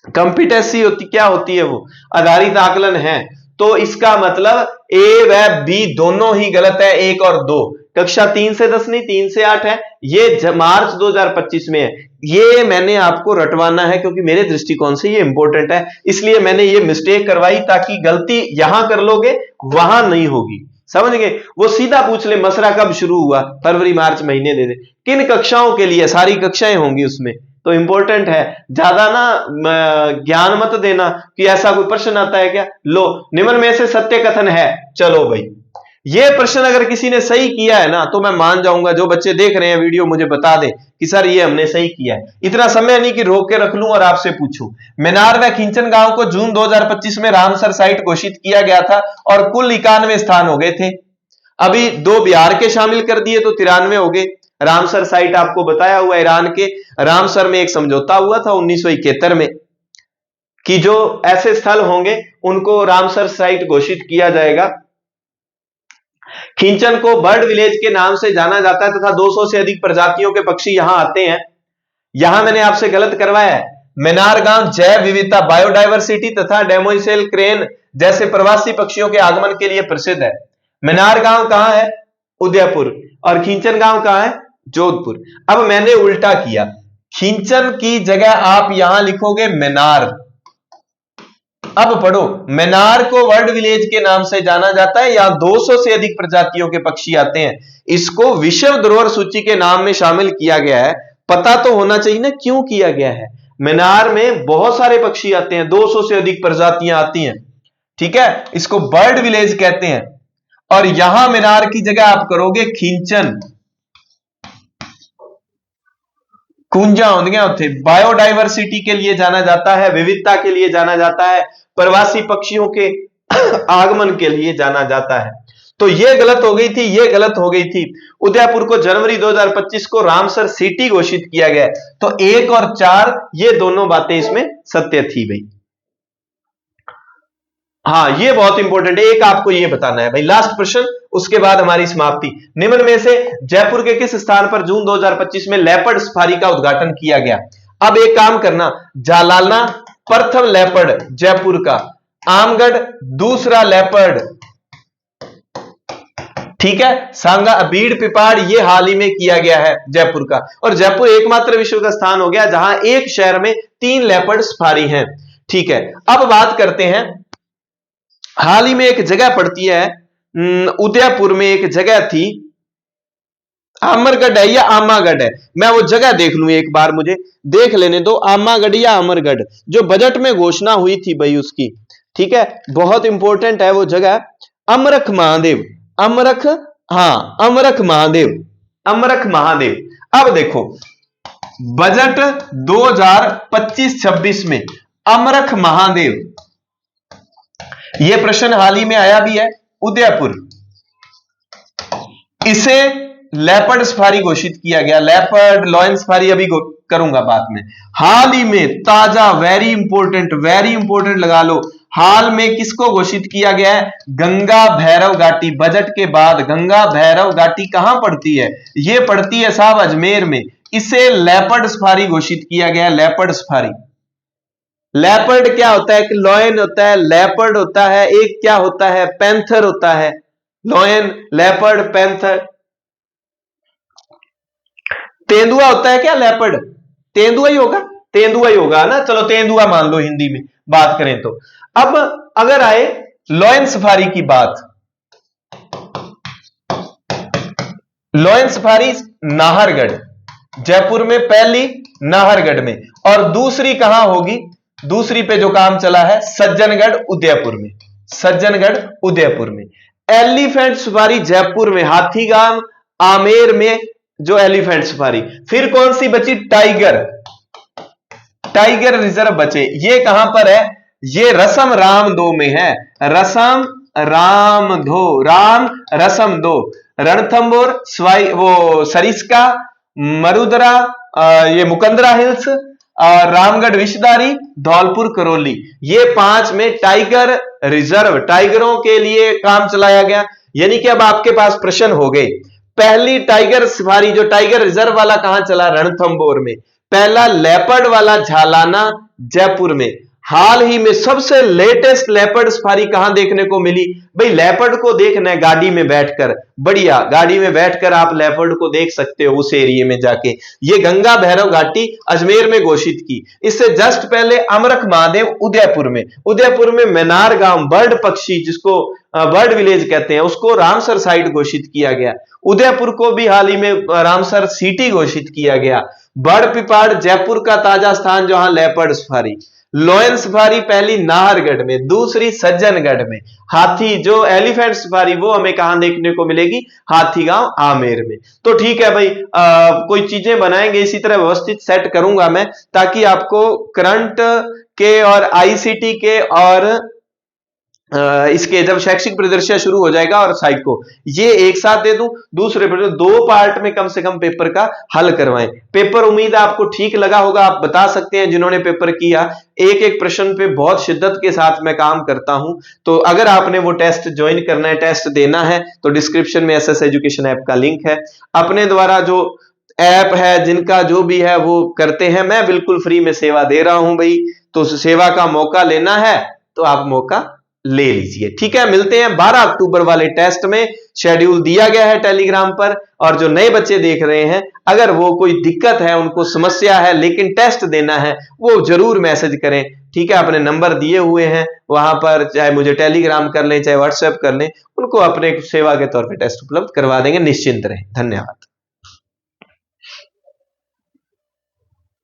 कंपिटेंसी क्या होती है, वो आधारित आकलन है। तो इसका मतलब ए व बी दोनों ही गलत है, 1 और 2। कक्षा 3 से 10 नहीं, 3 से 8 है। ये मार्च 2025 में है। ये मैंने आपको रटवाना है क्योंकि मेरे दृष्टिकोण से ये इंपॉर्टेंट है, इसलिए मैंने ये मिस्टेक करवाई ताकि गलती यहां कर लोगे वहां नहीं होगी। समझ गए? वो सीधा पूछ ले मसरा कब शुरू हुआ, फरवरी मार्च महीने दे दे। किन कक्षाओं के लिए, सारी कक्षाएं होंगी उसमें, तो इंपॉर्टेंट है। ज्यादा ना ज्ञान मत देना कि ऐसा कोई प्रश्न आता है क्या। लो, निम्न में से सत्य कथन है। चलो भाई, ये प्रश्न अगर किसी ने सही किया है ना तो मैं मान जाऊंगा। जो बच्चे देख रहे हैं वीडियो मुझे बता दें कि सर ये हमने सही किया है। इतना समय नहीं कि रोक के रख लूं और आपसे पूछूं। मिनार व खींचन गांव को जून 2025 में रामसर साइट घोषित किया गया था और कुल 91 स्थान हो गए थे। अभी 2 बिहार के शामिल कर दिए तो 93 हो गए। रामसर साइट आपको बताया हुआ, ईरान के रामसर में एक समझौता हुआ था 1971 में कि जो ऐसे स्थल होंगे उनको रामसर साइट घोषित किया जाएगा। खींचन को बर्ड विलेज के नाम से जाना जाता है तथा 200 से अधिक प्रजातियों के पक्षी यहां आते हैं। यहां मैंने आपसे गलत करवाया है। मिनार गांव जैव विविधता बायोडायवर्सिटी तथा डेमोइसेल क्रेन जैसे प्रवासी पक्षियों के आगमन के लिए प्रसिद्ध है। मिनार गांव कहां है? उदयपुर। और खींचन गांव कहां है? जोधपुर। अब मैंने उल्टा किया, खींचन की जगह आप यहां लिखोगे मिनार। अब पढ़ो, मिनार को वर्ल्ड विलेज के नाम से जाना जाता है। यहां 200 से अधिक प्रजातियों के पक्षी आते हैं। इसको विश्व धरोहर सूची के नाम में शामिल किया गया है। पता तो होना चाहिए ना क्यों किया गया है। मिनार में बहुत सारे पक्षी आते हैं, 200 से अधिक प्रजातियां आती हैं। ठीक है, इसको बर्ड विलेज कहते हैं। और यहां मिनार की जगह आप करोगे खींचन। कुंजा होंगे उत्थे। बायोडाइवर्सिटी के लिए जाना जाता है, विविधता के लिए जाना जाता है, प्रवासी पक्षियों के आगमन के लिए जाना जाता है। तो ये गलत हो गई थी, ये गलत हो गई थी। उदयपुर को जनवरी 2025 को रामसर सिटी घोषित किया गया। तो 1 और 4 ये दोनों बातें इसमें सत्य थी भाई। हाँ, ये बहुत इंपॉर्टेंट है। एक आपको ये बताना है भाई, लास्ट प्रश्न, उसके बाद हमारी समाप्ति। निम्न में से जयपुर के किस स्थान पर जून 2025 में लेपर्ड सफारी का उद्घाटन किया गया? अब एक काम करना, जालाना प्रथम लेपर्ड जयपुर का, आमगढ़ दूसरा लेपर्ड, ठीक है, सांगा बीड़ पिपाड़ ये हाल ही में किया गया है जयपुर का। और जयपुर एकमात्र विश्व का स्थान हो गया जहां एक शहर में 3 लेपर्ड सफारी हैं। ठीक है, अब बात करते हैं, हाल ही में एक जगह पड़ती है उदयपुर में, एक जगह थी, अमरगढ़ है या आमागढ़ है, मैं वो जगह देख लूं एक बार, मुझे देख लेने दो, आमागढ़ या अमरगढ़, जो बजट में घोषणा हुई थी भाई उसकी। ठीक है, बहुत इंपॉर्टेंट है वो जगह। अमरख महादेव, अमरख, हाँ अमरख महादेव, अमरख महादेव। अब देखो, बजट 2025-26 में अमरख महादेव, यह प्रश्न हाल ही में आया भी है। उदयपुर, इसे लेपर्ड सफारी घोषित किया गया। लेपर्ड लॉयन सफारी अभी करूंगा बाद में। हाल ही में ताजा, वेरी इंपॉर्टेंट लगा लो, हाल में किसको घोषित किया गया है? गंगा भैरव घाटी। बजट के बाद गंगा भैरव घाटी कहां पड़ती है? यह पड़ती है साहब अजमेर में। इसे लेपर्ड सफारी घोषित किया गया, लेपर्ड सफारी। लेपर्ड क्या होता है? एक लॉयन होता है, लेपर्ड होता है, एक क्या होता है? पैंथर होता है। Lion, leopard, panther. तेंदुआ होता है क्या लेपर्ड? तेंदुआ ही होगा, तेंदुआ ही होगा ना। चलो तेंदुआ मान लो हिंदी में बात करें तो। अब अगर आए लॉयन सफारी की बात, लॉयन सफारी नाहरगढ़, जयपुर में पहली नाहरगढ़ में, और दूसरी कहां होगी? दूसरी पे जो काम चला है सज्जनगढ़ उदयपुर में, सज्जनगढ़ उदयपुर में। एलिफेंट सफारी जयपुर में, हाथीगाम आमेर में जो एलिफेंट सफारी। फिर कौन सी बची? टाइगर, टाइगर रिजर्व बचे। ये कहां पर है? ये रसम राम 2 में है, रसम राम 2, राम रसम 2। रणथंबोर, स्वाई वो सरिस्का, मरुदरा, ये मुकंदरा हिल्स, और रामगढ़ विषधारी, धौलपुर करौली, ये 5 में टाइगर रिजर्व, टाइगरों के लिए काम चलाया गया। यानी कि अब आपके पास प्रश्न हो गए, पहली टाइगर सफारी जो टाइगर रिजर्व वाला कहां चला, रणथंभौर में। पहला लेपर्ड वाला झालाना जयपुर में। हाल ही में सबसे लेटेस्ट लेपर्ड सफारी कहां देखने को मिली भाई, लेपर्ड को देखना है गाड़ी में बैठकर, बढ़िया गाड़ी में बैठकर आप लेपर्ड को देख सकते हो उस एरिया में जाके। ये गंगा भैरव घाटी अजमेर में घोषित की। इससे जस्ट पहले अमरख महादेव उदयपुर में, उदयपुर में मैनार गांव बर्ड पक्षी जिसको बर्ड विलेज कहते हैं उसको रामसर साइट घोषित किया गया। उदयपुर को भी हाल ही में रामसर सिटी घोषित किया गया। बर्ड पिपाड़ जयपुर का ताजा स्थान जहां लेपर्ड सफारी। लोयन सफारी पहली नाहरगढ़ में, दूसरी सज्जनगढ़ में। हाथी जो एलिफेंट सफारी वो हमें कहां देखने को मिलेगी, हाथीगांव आमेर में। तो ठीक है भाई, कोई चीजें बनाएंगे इसी तरह व्यवस्थित सेट करूंगा मैं, ताकि आपको करंट के और आईसीटी के और इसके जब शैक्षिक प्रदर्शन शुरू हो जाएगा और साइको ये एक साथ दे दूं, दूसरे पर 2 पार्ट में कम से कम पेपर का हल करवाएं। पेपर उम्मीद है आपको ठीक लगा होगा, आप बता सकते हैं जिन्होंने पेपर किया। एक एक प्रश्न पे बहुत शिद्दत के साथ मैं काम करता हूं। तो अगर आपने वो टेस्ट ज्वाइन करना है, टेस्ट देना है, तो डिस्क्रिप्शन में एसएस एजुकेशन ऐप का लिंक है। अपने द्वारा जो ऐप है जिनका जो भी है वो करते हैं, मैं बिल्कुल फ्री में सेवा दे रहा हूं भाई। तो सेवा का मौका लेना है तो आप मौका ले लीजिए। ठीक है, मिलते हैं 12 अक्टूबर वाले टेस्ट में। शेड्यूल दिया गया है टेलीग्राम पर, और जो नए बच्चे देख रहे हैं अगर वो कोई दिक्कत है, उनको समस्या है लेकिन टेस्ट देना है, वो जरूर मैसेज करें। ठीक है, अपने नंबर दिए हुए हैं वहां पर, चाहे मुझे टेलीग्राम कर लें चाहे व्हाट्सएप कर लें, उनको अपने सेवा के तौर पर टेस्ट उपलब्ध करवा देंगे। निश्चिंत रहें। धन्यवाद।